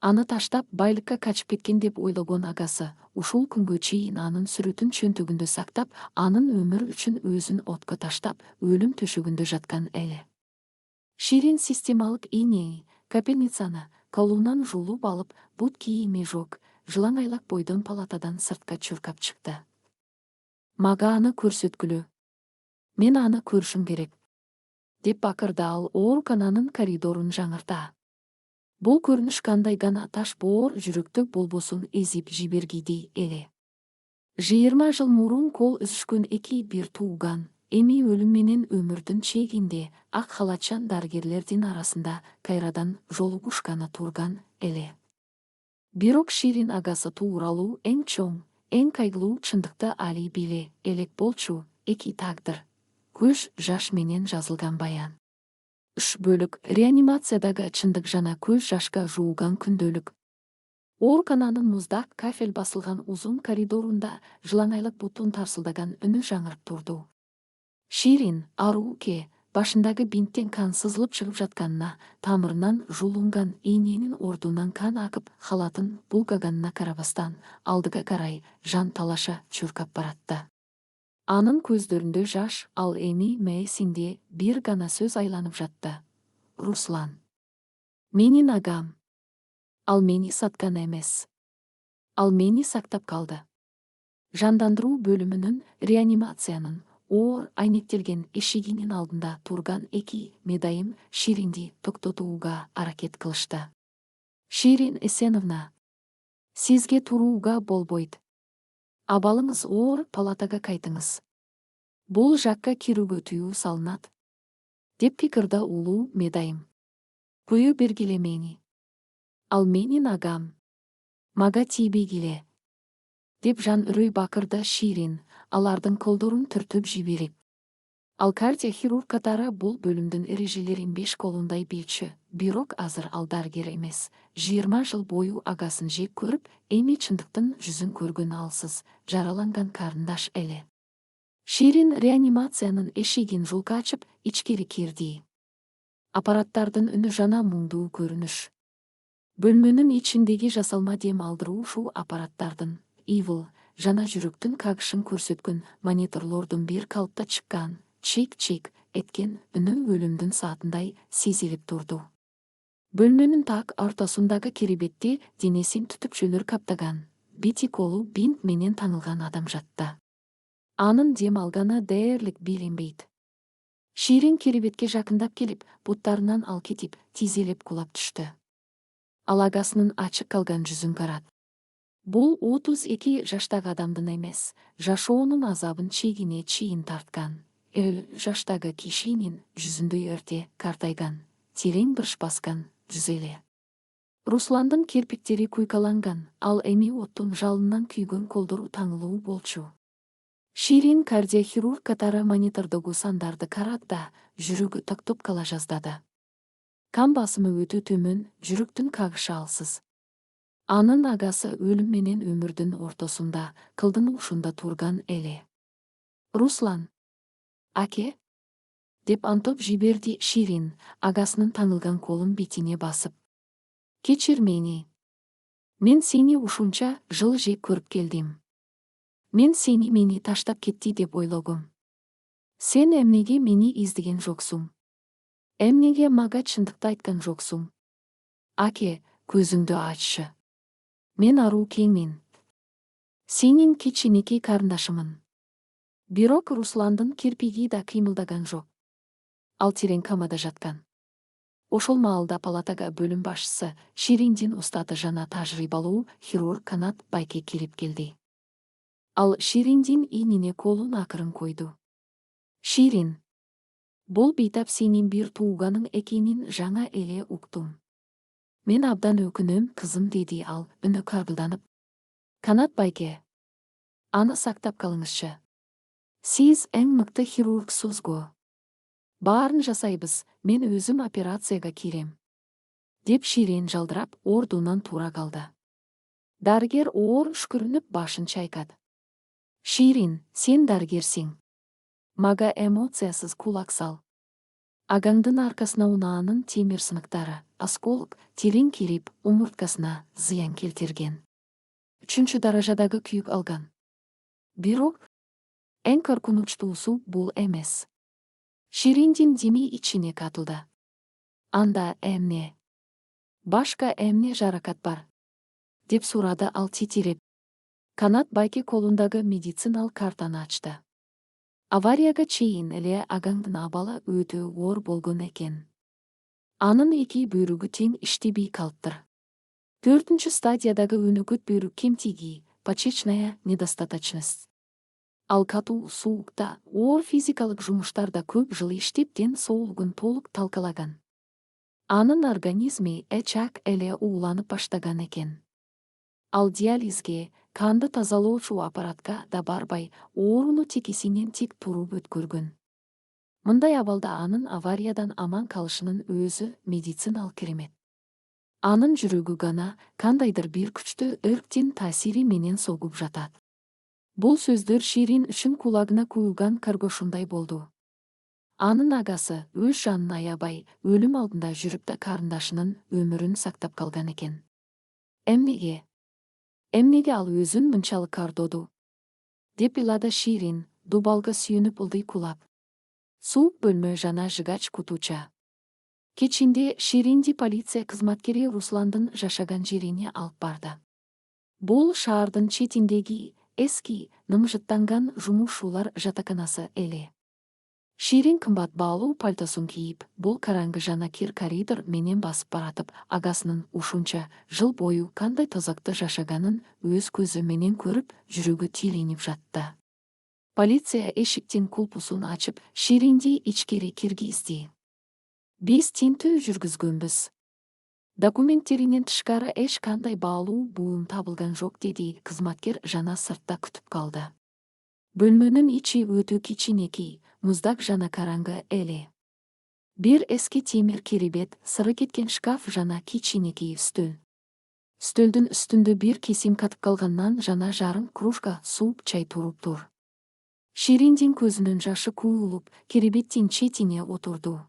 Аны таштап байлыкка качып кеткен деп ойлогон агасы, ушул күнгө чейин анын сүрөтүн чөнтөгүндө сактап, анын өмүрү үчүн өзүн отко таштап, өлүм төшөгүндө жаткан эле. Ширин системалык ийне, капельницаны колунан жулуп алып, бут кийими жок, жылаңайлак бойдон палатадан сыртка чуркап чыкты. Мага аны көрсөткүлө. Мен аны көрүшүм керек, деп бакырды ал оорукананын коридорун жаңырта. Бул көрүнүш кандай гана таш боор жүрөктө болбосун эзип жибергиди эле. 20 жыл мурун кол үзүшкөн эки бир тууган, эми өлүм менен өмүрдүн чегинде ак халатчан дарыгерлердин арасында кайрадан жолугушканы турган эле. Бирок Ширин агасы тууралуу эң чоң, эң кайгылуу чындыкты али биле элек болчу, эки тагдыр. Көз жаш менен жазылган баян. 3 бөлүк реанимациядагы чындык жана көз жашка жуулган күндөлүк. Оорукананын муздак кафель басылган узун коридорунда жылаңайлык бутун тарсылдаган үнү жаңырып турду. Ширин, Аруке, башындагы бинттен кан сызылып чыгып жатканына, тамырынан жулунган ийненин ордунан кан акып, халатын булгаганына карабастан, алдыга карай жан талаша чуркап баратты. Анын көздөрүндө жаш, ал эми мээсинде бир гана сөз айланып жатты. Руслан. Менин агам. Ал мени саткан эмес. Ал мени сактап калды. Жандандыруу бөлүмүнүн реанимациянын оор айнектелген эшигинин алдында турган эки медайым Ширинди токтотууга аракет кылышты. Ширин Эсеновна, сизге турууга болбойт. Абалыңыз оор, палатага кайтыңыз. Бул жакка кирүүгө тыюу салынат, деп пикирди улуу медайым. Кое бергиле мени. Ал менин агам. Мага тийбегиле, деп жан үрөй бакырды Ширин, алардын колдорун түртүп жиберип. Ал кардиохирург катары бул бөлүмдүн эрежелерин 5 колундай билчү, бирок азыр ал дарыгер эмес, 20 жыл бою агасын жек көрүп, эми чындыктын жүзүн көргөн алсыз, жараланган карындаш эле. Ширин реанимациянын эшигин жулка ачып, ичкери кирди. Аппараттардын үнү жана муңдуу көрүнүш. Бөлмөнүн ичиндеги жасалма дем алдыруу ушул аппараттардын, ивл, жана жүрөктүн кагышын көрсөткөн мониторлордун бир калыпта чыккан, чик-чик эткен үнү өлүмдүн саатындай сезилип турду. Бөлмөнүн так ортосундагы киребетти денесин түтүкчөлөр каптаган, бити колу бинт менен таңылган адам жатты. Анын дем алганы дээрлик билинбейт. Ширин киребетке жакындап келип, буттарынан ал кетип, тизелеп кулап түштү. Ал агасынын ачык калган жүзүн карат. Бул 32 жаштагы адамдын эмес, жашоонун азабын чегине чейин тарткан, жаштагы кишинин жүзүндө эрте картайган, терең бырш баскан жүз эле. Русландын кирпиктери куйкаланган, ал эми оттун жалынынан күйгөн колдору таңылуу болчу. Ширин кардиохирург катары монитордогу сандарды карады да, жүрөгү токтоп кала жаздады. Кан басымы өтө төмөн, жүрөктүн кагышы алсыз. Анын агасы өлүм менен өмүрдүн ортосунда, кылдын ушунда турган эле. Руслан. Аке? Деп антоп жиберди Ширин, агасынын таңылган колун бетине басып. Кечир мени. Мен сени ушунча жыл жек көрүп келдим. Мен сени мени таштап кетти деп ойлогом. Сен эмнеге мени издеген жоксуң? Эмнеге мага чындыкты айткан жоксуң? Аке, көзүңдү аччы. Мен Арукеңмин. Сенин кичинекей карындашымын. Бирок Русландын кирпиги да кыймылдаган жок. Ал терең комада жаткан. Ошол маалда палатага бөлүм башчысы, Шириндин устаты жана тажрыйбалуу хирург Канат Байке кирип келди. Ал Шириндин ийнине колун акырын койду. Ширин. Бул бейтап сенин бир тууганың экенин жаңа эле уктум. Мен абдан өкүнөм, кызым, деди ал, үнү каргылданып. Канат Байке. Аны сактап калыңызчы. Сиз эң мыкты хирургсуз го. Баарын жасайбыз, мен өзүм операцияга кирем. деп Ширин жалдырап ордунан тура калды. Дарыгер оор үшкүрүнүп башын чайкады. Ширин, сен дарыгерсиң. Мага эмоциясыз кулак сал. Агаңдын аркасына унаанын темир сыныктары, осколок, терең кирип, умурткасына зыян келтирген. 3 даражадагы күйүк алган. Бирок эң коркунучтуусу бул эмес. Шириндин дими ичине катылды. Анда эмне? Башка эмне жаракат бар? Деп сурады ал титиреп. Канат байке колундагы медициналык картаны ачты. Аварияга чейин эле агаңдын абалы өтө оор болгон экен. Анын эки бүйрөгү тең иштебей калыптыр. 4 стадиядагы өнөкөт бүйрөк кемтиги, почечная недостаточность. Ал катуу суукта, оор физикалык жумуштарда көп жыл иштеп ден соолугун толук талкалаган. Анын организми эчак эле ууланып баштаган экен. Ал диализге, канды тазалоочу аппаратка да барбай, ооруну текесинен тик туруп өткөргөн. Мындай абалда анын авариядан аман калышынын өзү медициналык керемет. Анын жүрөгү гана кандайдыр бир күчтүү өрктин таасири менен согуп жатат. Бул сөздөр Ширин үчүн кулагына куюлган каргошундай болду. Анын агасы өз жанын аябай, өлүм алдында жүрүп да карындашынын өмүрүн сактап калган экен. Эмнеге? Эмнеге ал өзүн мынчалык кардоду? Деп ыйлады Ширин, дубалга сүйүнүп ылдый кулап. Суук бөлмө жана жыгач кутуча. Кечинде Ширинди полиция кызматкери Русландын жашаган жерине алып барды. Бул шаардын четиндеги эски, нымжыттанган жумушуулар жатаканасы эле. Ширин кымбат баалуу пальтосун кийип, бул караңгы жана кир коридор менен басып баратып, агасынын ушунча жыл бою кандай тозакта жашаганын өз көзү менен көрүп, жүрөгү тилинип жатты. Полиция эшиктин кулпусун ачып, Ширинди ичкери киргизди. Биз тинтүү жүргүзгөнбүз. Документтеринен тышкары эч кандай баалуу буюм табылган жок, деди кызматкер жана сыртта күтүп калды. Бөлмөнүн ичи өтө кичинекей, муздак жана караңгы эле. Бир эски темир керебет, сыры кеткен шкаф жана кичинекей стөл. Стөлдүн үстүндө бир кесим катып калганнан жана жарым кружка сууп чай туруп тур. Шириндин көзүнүн жашы куюлуп, керебеттин четине отурду.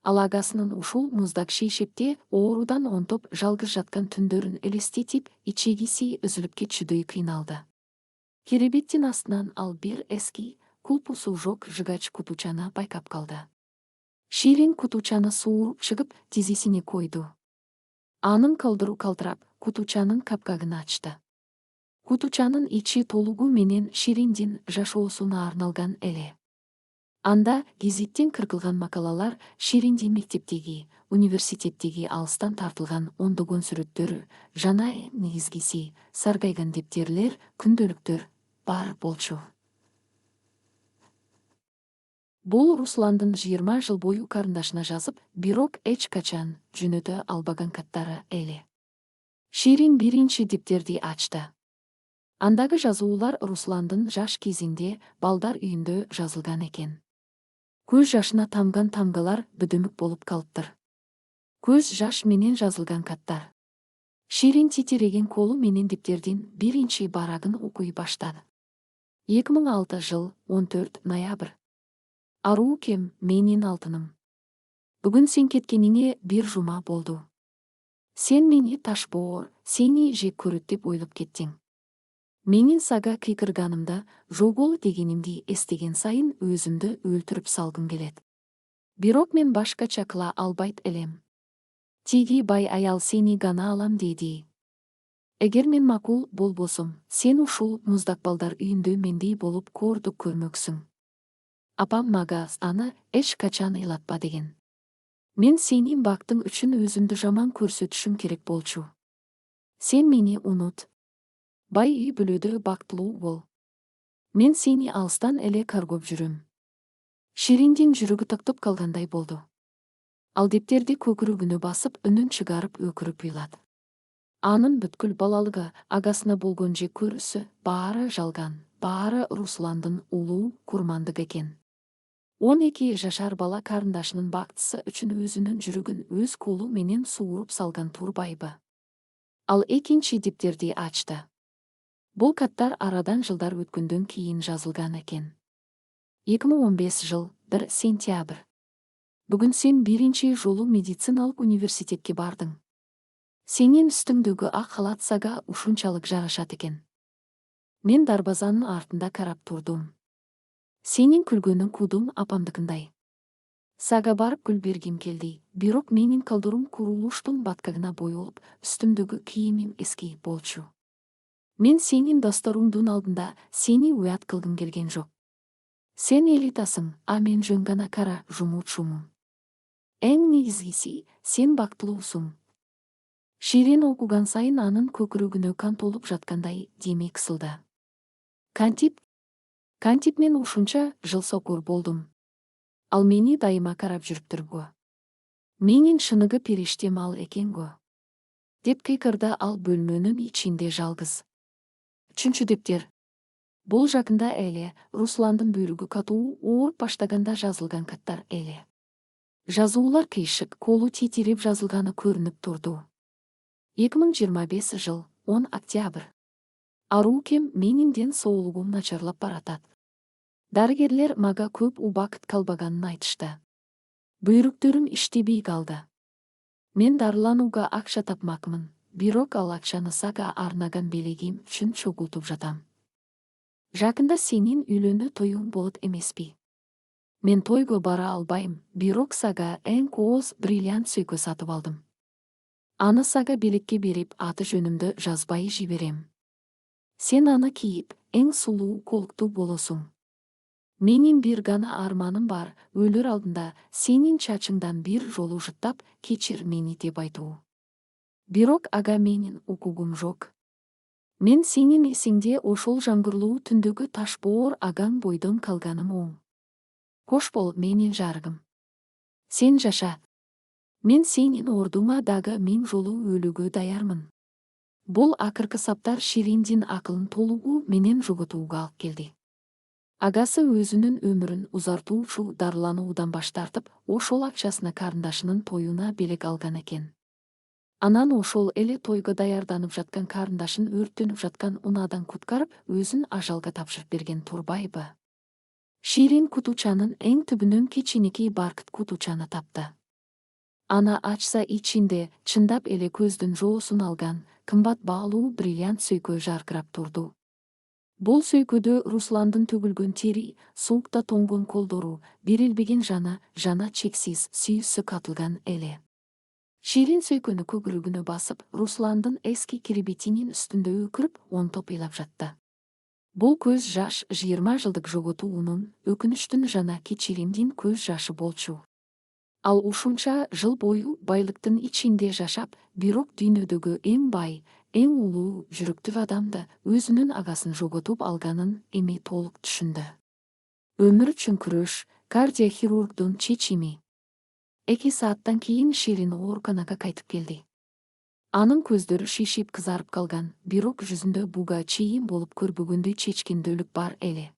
Ал агасынын ушул муздак шейшепте оорудан онтоп жалгыз жаткан түндөрүн элестетип, ичегиси үзүлүп кетчүдөй кыйналды. Керебеттин астынан ал бир эски, кулпусу жок жыгач кутучаны байкап калды. Ширин кутучаны сууруп чыгып, тизесине койду. Анын колдору калтырап, кутучанын капкагын ачты. Кутучанын ичи толугу менен Шириндин жашоосуна арналган эле. Анда гезиттен кыркылган макалалар, Шириндин мектептеги, университеттеги алыстан тартылган ондогон сүрөттөрү, жана негизгиси саргайган дептерлер, күндөлүктөр бар болчу. Бул Русландын 20 жыл бою карындашына жазып, бирок эч качан жөнөтө албаган каттары эле. Ширин биринчи дептерди ачты. Андагы жазуулар Русландын жаш кезинде балдар үйүндө жазылган экен. Көз жашына тамган тамгалар бүдүмүк болуп калыптыр. Көз жаш менен жазылган каттар. Ширин титиреген колу менен дептердин биринчи барагын окуй баштады. 2006 жыл 14 ноябрь. Аруу кем, менин алтыным. Бүгүн сен кеткениңе бир жума болду. Сен мени таш боор, сени жек көрөт деп ойлоп кеттиң. Менин сага кыйкырганымда, жогол дегенимди эстеген сайын өзүмдү өлтүрүп салгым келет. Бирок мен башкача кыла албайт элем. Тиги бай аял сени гана алам деди. Эгер мен макул болбосом, сен ушул муздак балдар үйүндө мендей болуп коордук көрмөксүң. Апам мага аны эч качан ыйлатпа деген. Мен сенин бактың үчүн өзүмдү жаман көрсөтүшүм керек болчу. Сен мени унут. Бай үй бүлөдө бактылуу бол. Мен сени алыстан эле каргоп жүрөм. Шириндин жүрөгү токтоп калгандай болду. Ал дептерди көкүрөгүнө басып, үнүн чыгарып өкүрүп ыйлады. Анын бүткүл балалыгы, агасына болгон жек көрүүсү баары жалган, баары Русландын улуу курмандык экен. 12 жашар бала карындашынын бактысы үчүн өзүнүн жүрөгүн өз колу менен сууруп салган турбайбы? Ал экинчи диптерди ачты. Бул каттар арадан жылдар өткөндөн кийин жазылган экен. 2015 жыл 1 сентябрь. Бүгүн сен биринчи жолу медициналык университетке бардың. Сенин үстүңдөгү ак халат сага ушунчалык жарашат экен. Мен дарбазанын артында карап турдум. Сенин күлгөнүң кудум апамдыкындай. Сага барып гүл бергим келди, бирок менин калдырум курулуштун баткагына боелуп, үстүмдөгү кийимим эски болчу. Мен сенин досторуңдун алдында сени уят кылгым келген жок. Сен элитасың, а мен жөн гана кара жумучумун. Эң негизгиси, сен бактылуусуң. Ширин окуган сайын анын көкүрөгүнө кан толуп жаткандай демек кысылды. Кантип мен ушунча жыл сокур болдум. Ал мени дайыма карап жүрүптүргө. Менин шыныгы периштем ал экен го. Деп кыйкырды ал бөлмөнүн ичинде жалгыз. 3-дептер. Бул жакында эле Русландын бүйрөгү катуу ооруп баштаганда жазылган каттар эле. Жазуулар кыйшык, колу титирип жазылганы көрүнүп турду. 2025 жыл 10 октябрь. Арукем менин ден соолугум начарлап баратат. Дарыгерлер мага көп убакыт калбаганын айтышты. Бүйрөктөрүм иштебей калды. Мен дарыланууга акча тапмакмын, бирок ал акчаны сага арнаган белегим үчүн чогултуп жатам. Жакында сенин үйлөнүү тоюң болот эмеспи? Мен тойго бара албайм, бирок сага эң кооз бриллиант сөйкө сатып алдым. Аны сага белекке берип, аты жөнүмдү жазбай жиберем. Сен аны кийип, эң сулуу колуктуу болосуң. Менин бир гана арманым бар, өлөр алдында сенин чачыңдан бир жолу жыттап, кечир мени деп айтуу. Бирок ага менин укугум жок. Мен сенин эсиңде ошол жаңгырлуу түндөгү таш боор агаң бойдон калганым оң. Кош бол менин жарыгым. Сен жаша. Мен сенин ордуңа дагы 1000 жолу өлүүгө даярмын. Бул акыркы саптар Шириндин акылын толугу менен жоготууга алып келди. Агасы өзүнүн өмүрүн узартуучу дарылануудан баш тартып, ошол акчасына карындашынын тоюна белек алган экен. Анан ошол эле тойго даярданып жаткан карындашын өрттөнүп жаткан унаадан куткарып, өзүн ажалга тапшырып берген турбайбы? Ширин кутучанын эң түбүнөн кичинекей баркыт кутучаны тапты. Аны ачса ичинде чындап эле көздүн жоосун алган кымбат баалуу бриллиант сөйкө жаркырап турду. Бул сөйкөдө Русландын төгүлгөн тери, суукта тоңгон колдору, берилбеген жана чексиз сүйүүсү катылган эле. Ширин сөйкөнү көкүрөгүнө басып, Русландын эски киребетинин үстүндө өкүрүп, онтоп ыйлап жатты. Бул көз жаш 20 жылдык жоготуунун, өкүнүчтүн жана кечиримдин көз жашы болчу. Ал ушунча жыл бою байлыктын ичинде жашап, бирок дүйнөдөгү эң бай, эң улуу жүрөктүү адамды өзүнүн агасын жоготуп алганын эми толук түшүндү. Өмүр үчүн күрөш, кардиохирургдун чечими. 2 сааттан кийин Ширин ооруканага кайтып келди. Анын көздөрү шишип кызарып калган, бирок жүзүндө буга чейин болуп көрбөгөндөй чечкиндүүлүк бар эле.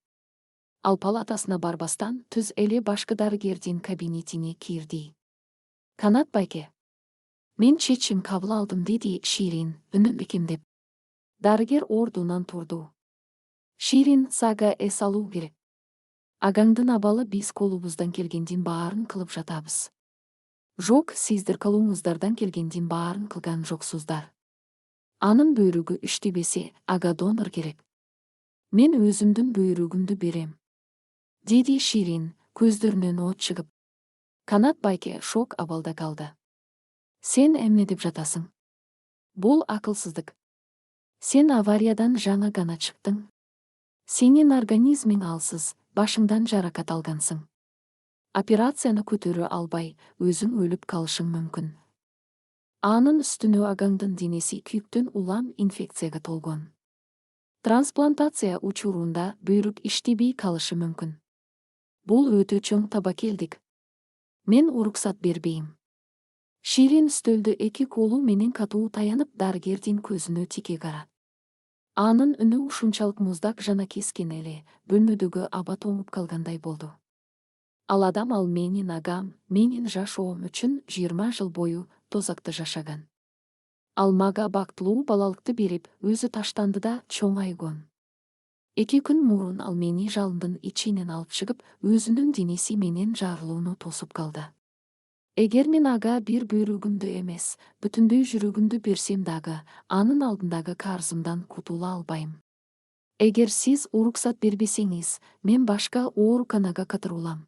Ал палатасына барбастан түз эле башкы дарыгердин кабинетине кирди. Канат байке. Мен чечим кабыл алдым, деди Ширин, үнү бекемдеп. Дарыгер ордунан турду. Ширин, сага эс алуу керек. Агаңдын абалы биз колубуздан келгендин баарын кылып жатабыз. Жок, сиздер колуңуздардан келгендин баарын кылган жоксуздар. Анын бүйрөгү иштебесе, ага донор керек. Мен өзүмдүн бүйрөгүмдү берем, деди Ширин, көздөрүнөн от чыгып. Канат байке шок абалда калды. Сен эмне деп жатасың? Бул акылсыздык. Сен авариядан жаңы гана чыктың. Сенин организмиң алсыз, башыңдан жаракат алгансың. Операцияны көтөрө албай, өзүң өлүп калышың мүмкүн. Анын үстүнө агаңдын денеси күйүктөн улам инфекцияга толгон. Трансплантация учурунда бүйрөк иштебей калышы мүмкүн. Бул өтө чоң табакелдик. Мен уруксат бербейм. Ширин стөлдө 2 колу менен катуу таянып дарыгердин көзүнө тике карат. Анын үнү ушунчалык муздак жана кескен эле, бөлмөдөгү аба тоңуп калгандай болду. Ал адам ал менин агам, менин жашоом үчүн 20 жыл бою тозакта жашаган. Ал мага бактылуу балалыкты берип, өзү таштанды да чоң айгон. 2 күн мурун ал мени жалындын ичинен алып чыгып, өзүнүн денеси менен жарылууну тосуп калды. Эгер мен ага бир бүйрөгүмдү эмес, бүтүндөй жүрөгүмдү берсем дагы, анын алдындагы карызымдан кутула албайм. Эгер сиз уруксат бербесеңиз, мен башка ооруканага катырылам.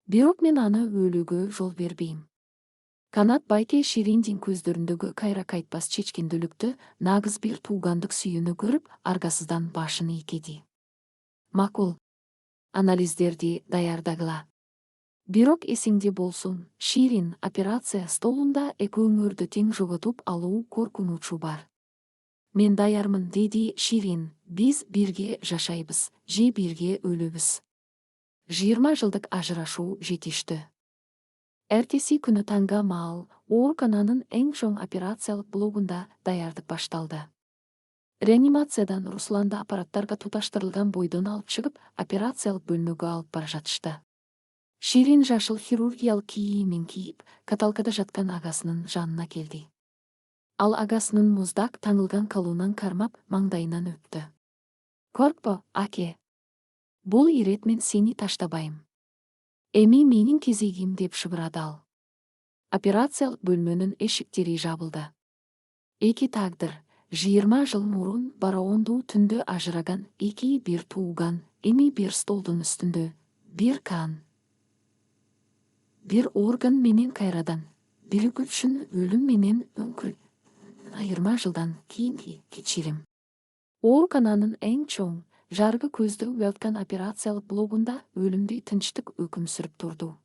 Бирок мен аны өлүүгө жол бербейм. Канат байке Шириндин көздөрүндөгү кайра кайтпас чечкиндүүлүктү, нагыз бир туугандык сүйүүнү көрүп, аргасыздан башын ийкеди. Макул. Анализдерди даярдагыла. Бирок эсиңде болсун, Ширин, операция столунда экөөңөрдү тең жоготуп алуу коркунучу бар. Мен даярмын, деди Ширин. Биз бирге жашайбыз, же бирге өлөбүз. 20 жылдык ажырашуу жетиштүү. Эртеси күнү таңга маал, оорукананын эң чоң операциялык блогунда даярдык башталды. Реанимациядан Русланды аппараттарга туташтырылган бойдон алып чыгып, операциялык бөлмөгө алып бара жатышты. Ширин жашыл хирургиялык кийимин кийип, каталкада жаткан агасынын жанына келди. Ал агасынын муздак таңылган колунан кармап, маңдайынан өптү. Коркпо, аке. Бул ирет, мен сени таштабайм. Эми менин кезегим, деп шыбырады ал. Операциялык бөлмөнүн эшиктери жабылды. Эки тагдыр, 20 жыл мурун бараондуу түндө ажыраган эки бир тууган, эми бир столдун үстүндө, бир кан, бир орган менен кайрадан, бирок үчүн өлүм менен өңкүл. 20 жылдан кийинки кечирим. Оорукананын эң чоң, жаргы көздүү Уэлткан операциялык блогунда өлүмдүй тынчтык өкүм сүрүп турду.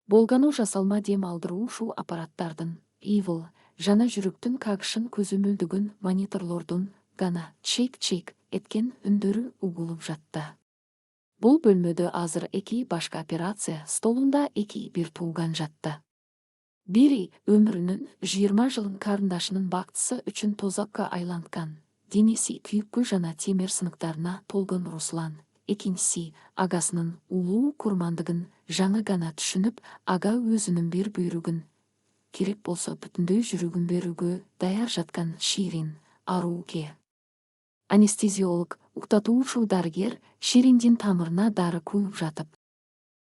Болгону жасалма дем алдыруу ушул аппараттардын, ивл, жана жүрөктүн кагышын көзөмөлдөгөн мониторлордун гана чек-чек эткен үндөрү угулуп жатты. Бул бөлмөдө азыр эки башка операция столунда эки бир тууган жатты. Бири өмүрүнүн 20 жылын карындашынын бактысы үчүн тозакка айланткан, денеси күйүккө жана темир сыныктарына толгон Руслан. Экинчиси агасынын улуу курмандыгын жаңы гана түшүнүп, ага өзүнүн бир бүйрөгүн, керек болсо бүтүндөй жүрөгүн берүүгө даяр жаткан Ширин, арууке. Анестезиолог, уктатуучу дарыгер Шириндин тамырына дары куюп жатып.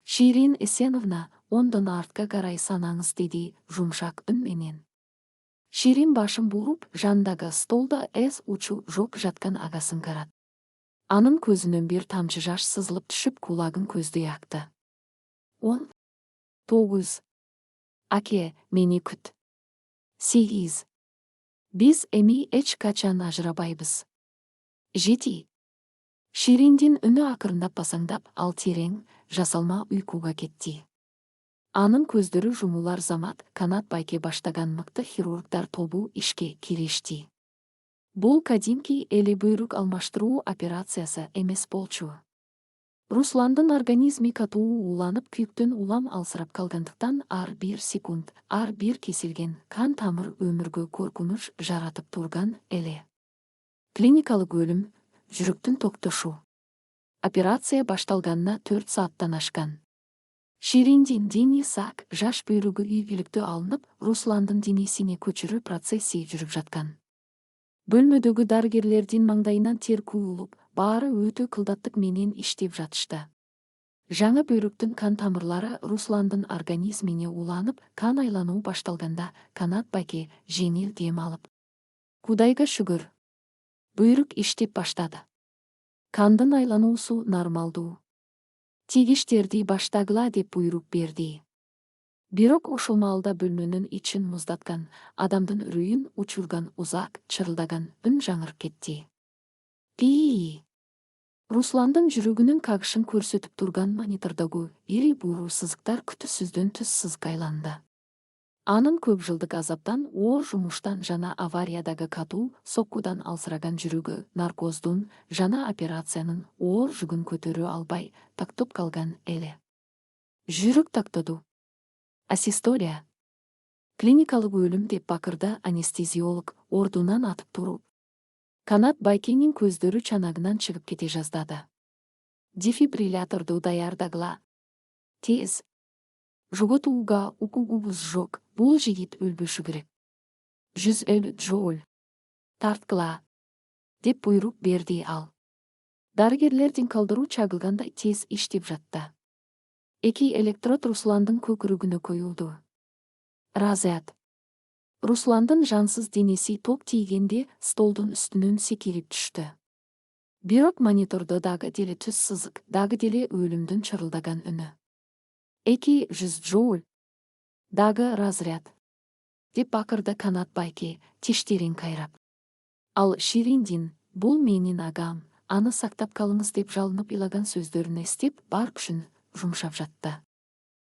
Ширин Эсеновна, ондон артка карай санаңыз, деди жумшак үн менен. Ширин башын буруп, жандагы столда эс учу жок жаткан агасын карат. Анын көзүнөн бир тамчы жаш сызылып түшүп, кулагын көздөй акты. 19. Аке, мени күт. 8. Биз эми эч качан ажырабайбыз. 7. Шириндин үнү акырындап басаңдап, ал терең, жасалма уйкуга кетти. Анын көздөрү жумулар замат Канат байке баштаган мыкты хирургдар тобу ишке киришти. Бул кадимки эли буйрук алмаштыруу операциясы эмес болчу. Русландын организми катуу уланып, күйүктөн улам алсырап калгандыктан ар бир секунд, ар бир кесилген кан тамыр өмүргө коркунуч жаратып турган эле. Клиникалык өлүм, жүрөктүн токтошу. Операция башталганына 4 сааттан ашкан. Шириндин дени сак, жаш бүйрөгү ийгиликтүү алынып, Русландын денесине көчүрүү процесси жүрүп жаткан. Бөлмөдөгү дарыгерлердин маңдайынан тер куюлуп, баары өтө кылдаттык менен иштеп жатышты. Жаңы бүйрөктүн кан тамырлары Русландын организмине уланып, кан айлануу башталганда Канат байке жеңил дем алып. Кудайга шүгүр. Бүйрөк иштеп баштады. Кандын айлануусу нормалдуу. Тигиштерди баштагыла, деп буйрук берди. Бирок ошол маалда бөлмөнүн ичин муздаткан, адамдын үрүйүн учурган узак чырылдаган үн жаңырып кетти. Пии. Русландын жүрөгүнүн кагышын көрсөтүп турган монитордогу ири бууруу сызыктар күтүүсүздөн түз сызык айланды. Анын көп жылдык азаптан, оор жумуштан жана авариядагы катуу соккудан алсыраган жүрөгү наркоздун жана операциянын оор жүгүн көтөрө албай тактоп калган эле. Жүрөк тактоду. Асистория. Клиникалык өлүм, деп бакырды анестезиолог ордунан атып туруп. Канат байкенин көздөрү чанагынан чыгып кете жаздады. Дефибрилляторду даярдагыла. Тез. Жоготууга укугубуз жок, бул жигит өлбөшү керек. 150 джоуль. Тарткыла. Деп буйрук берди ал. Дарыгерлердин калдыруу чагылгандай тез иштеп жатты. Эки электрод Русландын көкүрөгүнө коюлду. Разряд. Русландын жансыз денеси ток тийгенде столдун үстүнөн секирип түштү. Бирок монитордо дагы деле түз сызык, дагы деле өлүмдүн чырылдаган үнү. 200 джоуль. Дагы разряд. Деп бакырды Канат байке, тиштерин кайрап. Ал Шириндин, бул менин агам, аны сактап калыңыз деп жалынып илаган сөздөрүн эстеп, бар күчүн жумшап жатты.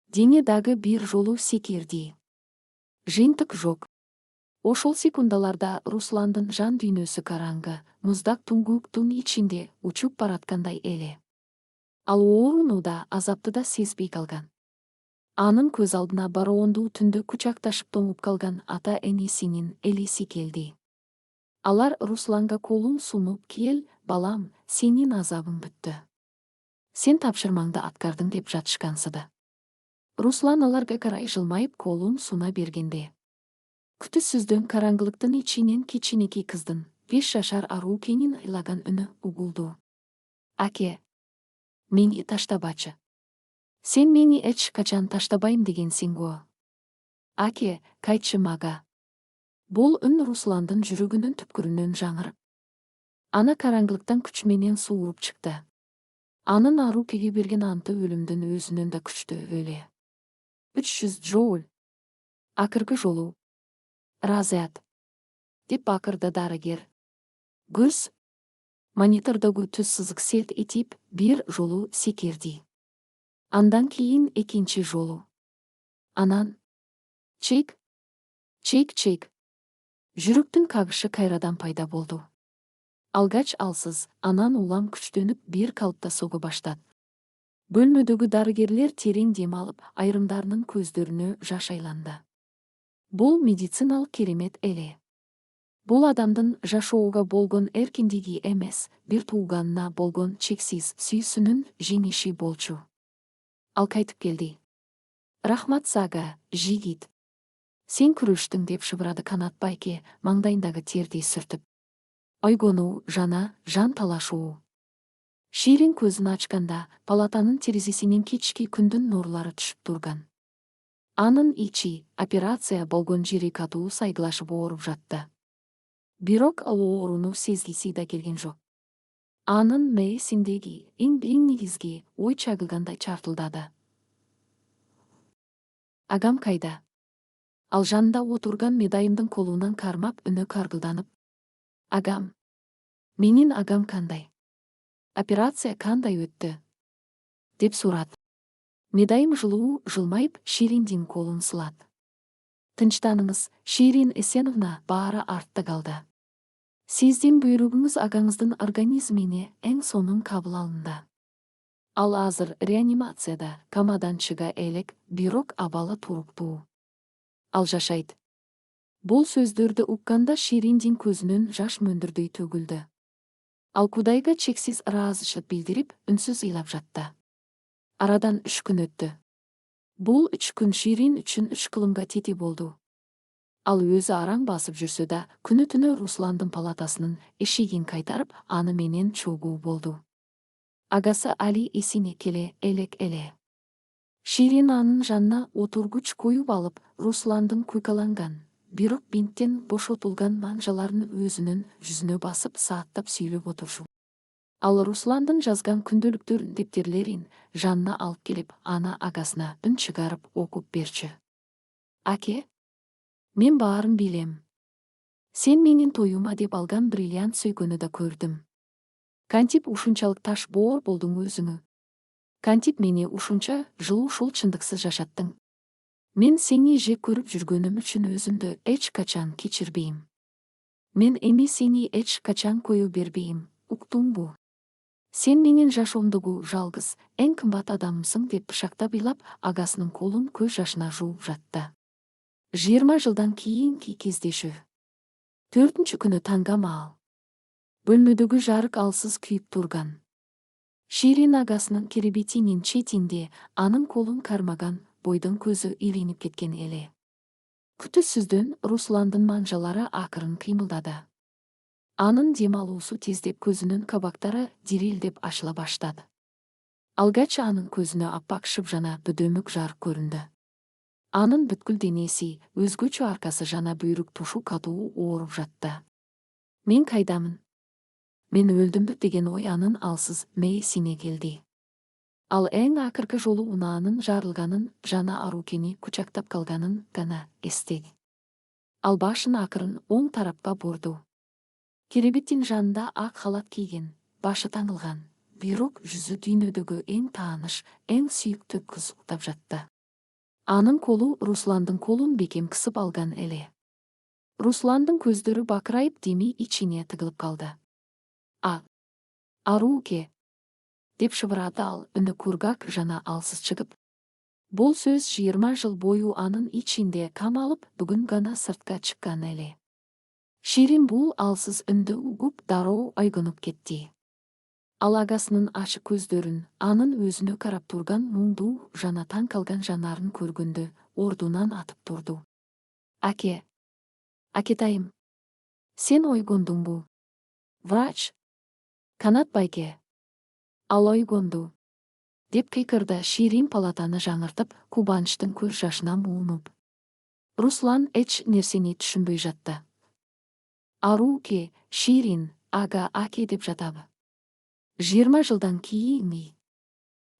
Дене дагы бир жолу секирди. Жыйынтык жок. Ошол секундаларда Русландын жан дүйнөсү караңгы, муздак туңгуктун ичинде учуп бараткандай эле. Ал ооруну да, азапты да сезбей калган. Анын көз алдына бароондуу түндө кучакташып тоңуп калган ата энесинин элеси келди. Алар Русланга колун сунуп, кел, балам, сенин азабың бүттү. Сен тапшырмаңды аткардың деп жатышкансыды. Руслан аларга карай жылмайып колун суна бергенде. Күтүүсүздөн караңгылыктын ичинен кичинекей кыздын 5 жашар Арукенин ыйлаган үнү угулду. Аке, мени таштабачы. Сен мени эч качан таштабайм дегенсиң го. Аке, кайтчы мага. Бул үн Русландын жүрөгүнүн түпкүрүнөн жаңырып. Аны караңгылыктан күч менен сууруп чыкты. Анын Арукеге берген анты өлүмдүн өзүнөн да күчтүү эле. 300 джоуль. Акыркы жолу. Разряд. Деп бакырды дарыгер. Көз. Монитордогу түз сызык селт этип, бир жолу секирди. Андан кийин экинчи жолу. Анан. Чек. Чек. Жүрөктүн кагышы кайрадан пайда болду. Алгач алсыз, анан улам күчтөнүп бир калыпта сого баштады. Бөлмөдөгү дарыгерлер терең дем алып, айрымдарынын көздөрүнө жаш айланды. Бул медициналык керемет эле. Бул адамдын жашоого болгон эркиндиги эмес, бир тууганына болгон чексиз сүйүүсүнүн жеңиши болчу. Ал кайтып келди. Рахмат сага, жигит. Сен күрөштүң деп шыбырады Канат байке, маңдайындагы терди сүртүп. Ойгонуу жана жан талашуу. Ширин көзүн ачканда, палатанын терезесинен кечки күндүн нурлары түшүп турган. Анын ичи, операция болгон жери катуу сайгылашып ооруп жатты. Бирок ал ооруну сезгиси да келген жок. Анын мээсиндеги эң негизги ой чагылгандай чартылдады. Агам кайда? Ал жанында отурган Медайымдын колунан кармап үнү каргылданып. Агам. Менин агам кандай? Операция кандай өттү? Деп сурат. Медайым жылуу жылмайып Шириндин колун сылат. Тынчтаныңыз, Ширин Эсеновна, баары артта калды. Сиздин буйругуңуз агаңыздын организмине эң сонун кабыл алынды. Ал азыр реанимацияда, камадан чыга элек, бирок абалы туруктуу. Ал жашайт. Бул сөздөрдү укканда Шириндин көзүнөн жаш мөндүрдөй төгүлдү. Ал Кудайга чексиз ыраазычылык билдирип, үнсүз ыйлап жатты. Арадан 3 күн өттү. Бул 3 күн Ширин үчүн 3 кылымга тети болду. Ал өзү араң басып жүрсө да, күнү түнү Русландын палатасынын эшигин кайтарып, аны менен чогуу болду. Агасы Али эсине келе элек. Ширин анын жанына отургуч коюп алып, Русландын куйкаланган, бирок бинттен бошотулган манжаларын өзүнүн жүзүнө басып сааттап сүйлөп отурчу. Ал Русландын жазган күндөлүктөрүн, дептерлерин жанына алып келип, аны агасына үн чыгарып окуп берчү. Аке, мен баарын билем. Сен менин тоюма деп алган бриллиант сөйкөнү да көрдүм. Кантип ушунчалык таш боор болдуң өзүңү? Кантип мени ушунча жыл ушул чындыксыз жашаттың? Мен сени жек көрүп жүргөнүм үчүн өзүмдү эч качан кечирбейм. Мен эми сени эч качан кое бербейм, уктуңбу? Сен менин жашоомдогу жалгыз, эң кымбат адамымсың деп бышактап ыйлап, агасынын колун көз жашына жууп жатты. 20 жылдан кийинки кездешүү. 4-күнү таңга маал. Бөлмөдөгү жарык алсыз күйүп турган. Ширин агасының керебетинин четинде анын колун кармаган бойдың көзі иленип кеткен эле. Күтүүсүздөн Русландын манжалары акырын кыймылдады. Анын дем алуусу тездеп, көзүнүн кабактары дирилдеп ачыла баштады. Алгач анын көзүнө аппак шыпжана бөдөмүк жар көрүндү. Анын бүткүл денеси, өзгөчө аркасы жана бүйрүк тушу катуу ооруп жатты. Мен кайдамын? Мен өлдүмбү деген ой анын алсыз мээсине келди. Ал эң акыркы жолу унаанын жарылганын жана Арукени кучактап калганын гана эстеди. Ал башын акырын оң тарапка бурду. Керебеттин жанында ак халат кийген, башы таңылган, бирок жүзү дүйнөдөгү эң тааныш, эң сүйүктүү кыз уктап жатты. Анын колу Русландын колун бекем кысып алган эле. Русландын көздөрү бакырайып, деми ичине тыгылып калды. Аруке, деп шыбырады ал, үні кургак жана алсыз чыгып. Бул сөз 20 жыл бою анын ичинде камалып, бүгүн гана сыртка чыккан эле. Ширин бул алсыз үндү угуп дароо ойгонуп кетти. Ал агасынын ачык көздөрүн, анын өзүнө карап турган муңдуу жана таң калган жанарын көргөндө ордунан атып турду. Акетайым, сен ойгондуңбу? Врач, Канат байке. Ал ойгонду, деп кыйкырды Ширин, палатаны жаңыртып, кубанычтын көз жашына муунуп. Руслан эч нерсени түшүнбөй жатты. Аруке, Ширин, ага, аке деп жатабы. 20 жылдан кийинби?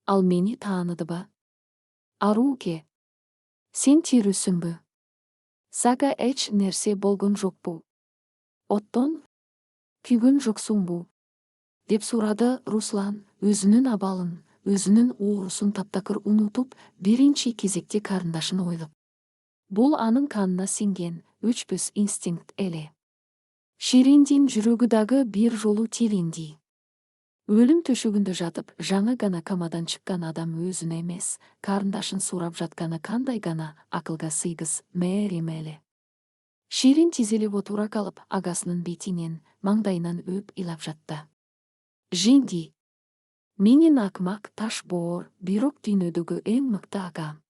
Ал мени тааныдыбы? Аруке, сен тирүүсүңбү? Сага эч нерсе болгон жокпу? Оттон күйгөн жоксуңбу? Деп сурады Руслан, өзүнүн абалын, өзүнүн оорусун таптакыр унутуп, биринчи кезекте карындашын ойлоп. Бул анын канына сиңген өчпөс инстинкт эле. Шириндин жүрөгү дагы бир жолу тилинди. Өлүм төшөгүндө жатып, жаңы гана камадан чыккан адам өзүн эмес, карындашын сурап жатканы кандай гана акылга сыйгыз мээрим эле. Ширин тизелеп отура калып, агасынын бетинен, маңдайынан өп ыйлап жатты. Жинди, менин акмак таш боор, бирок дүйнөдөгү эң мыкты агам.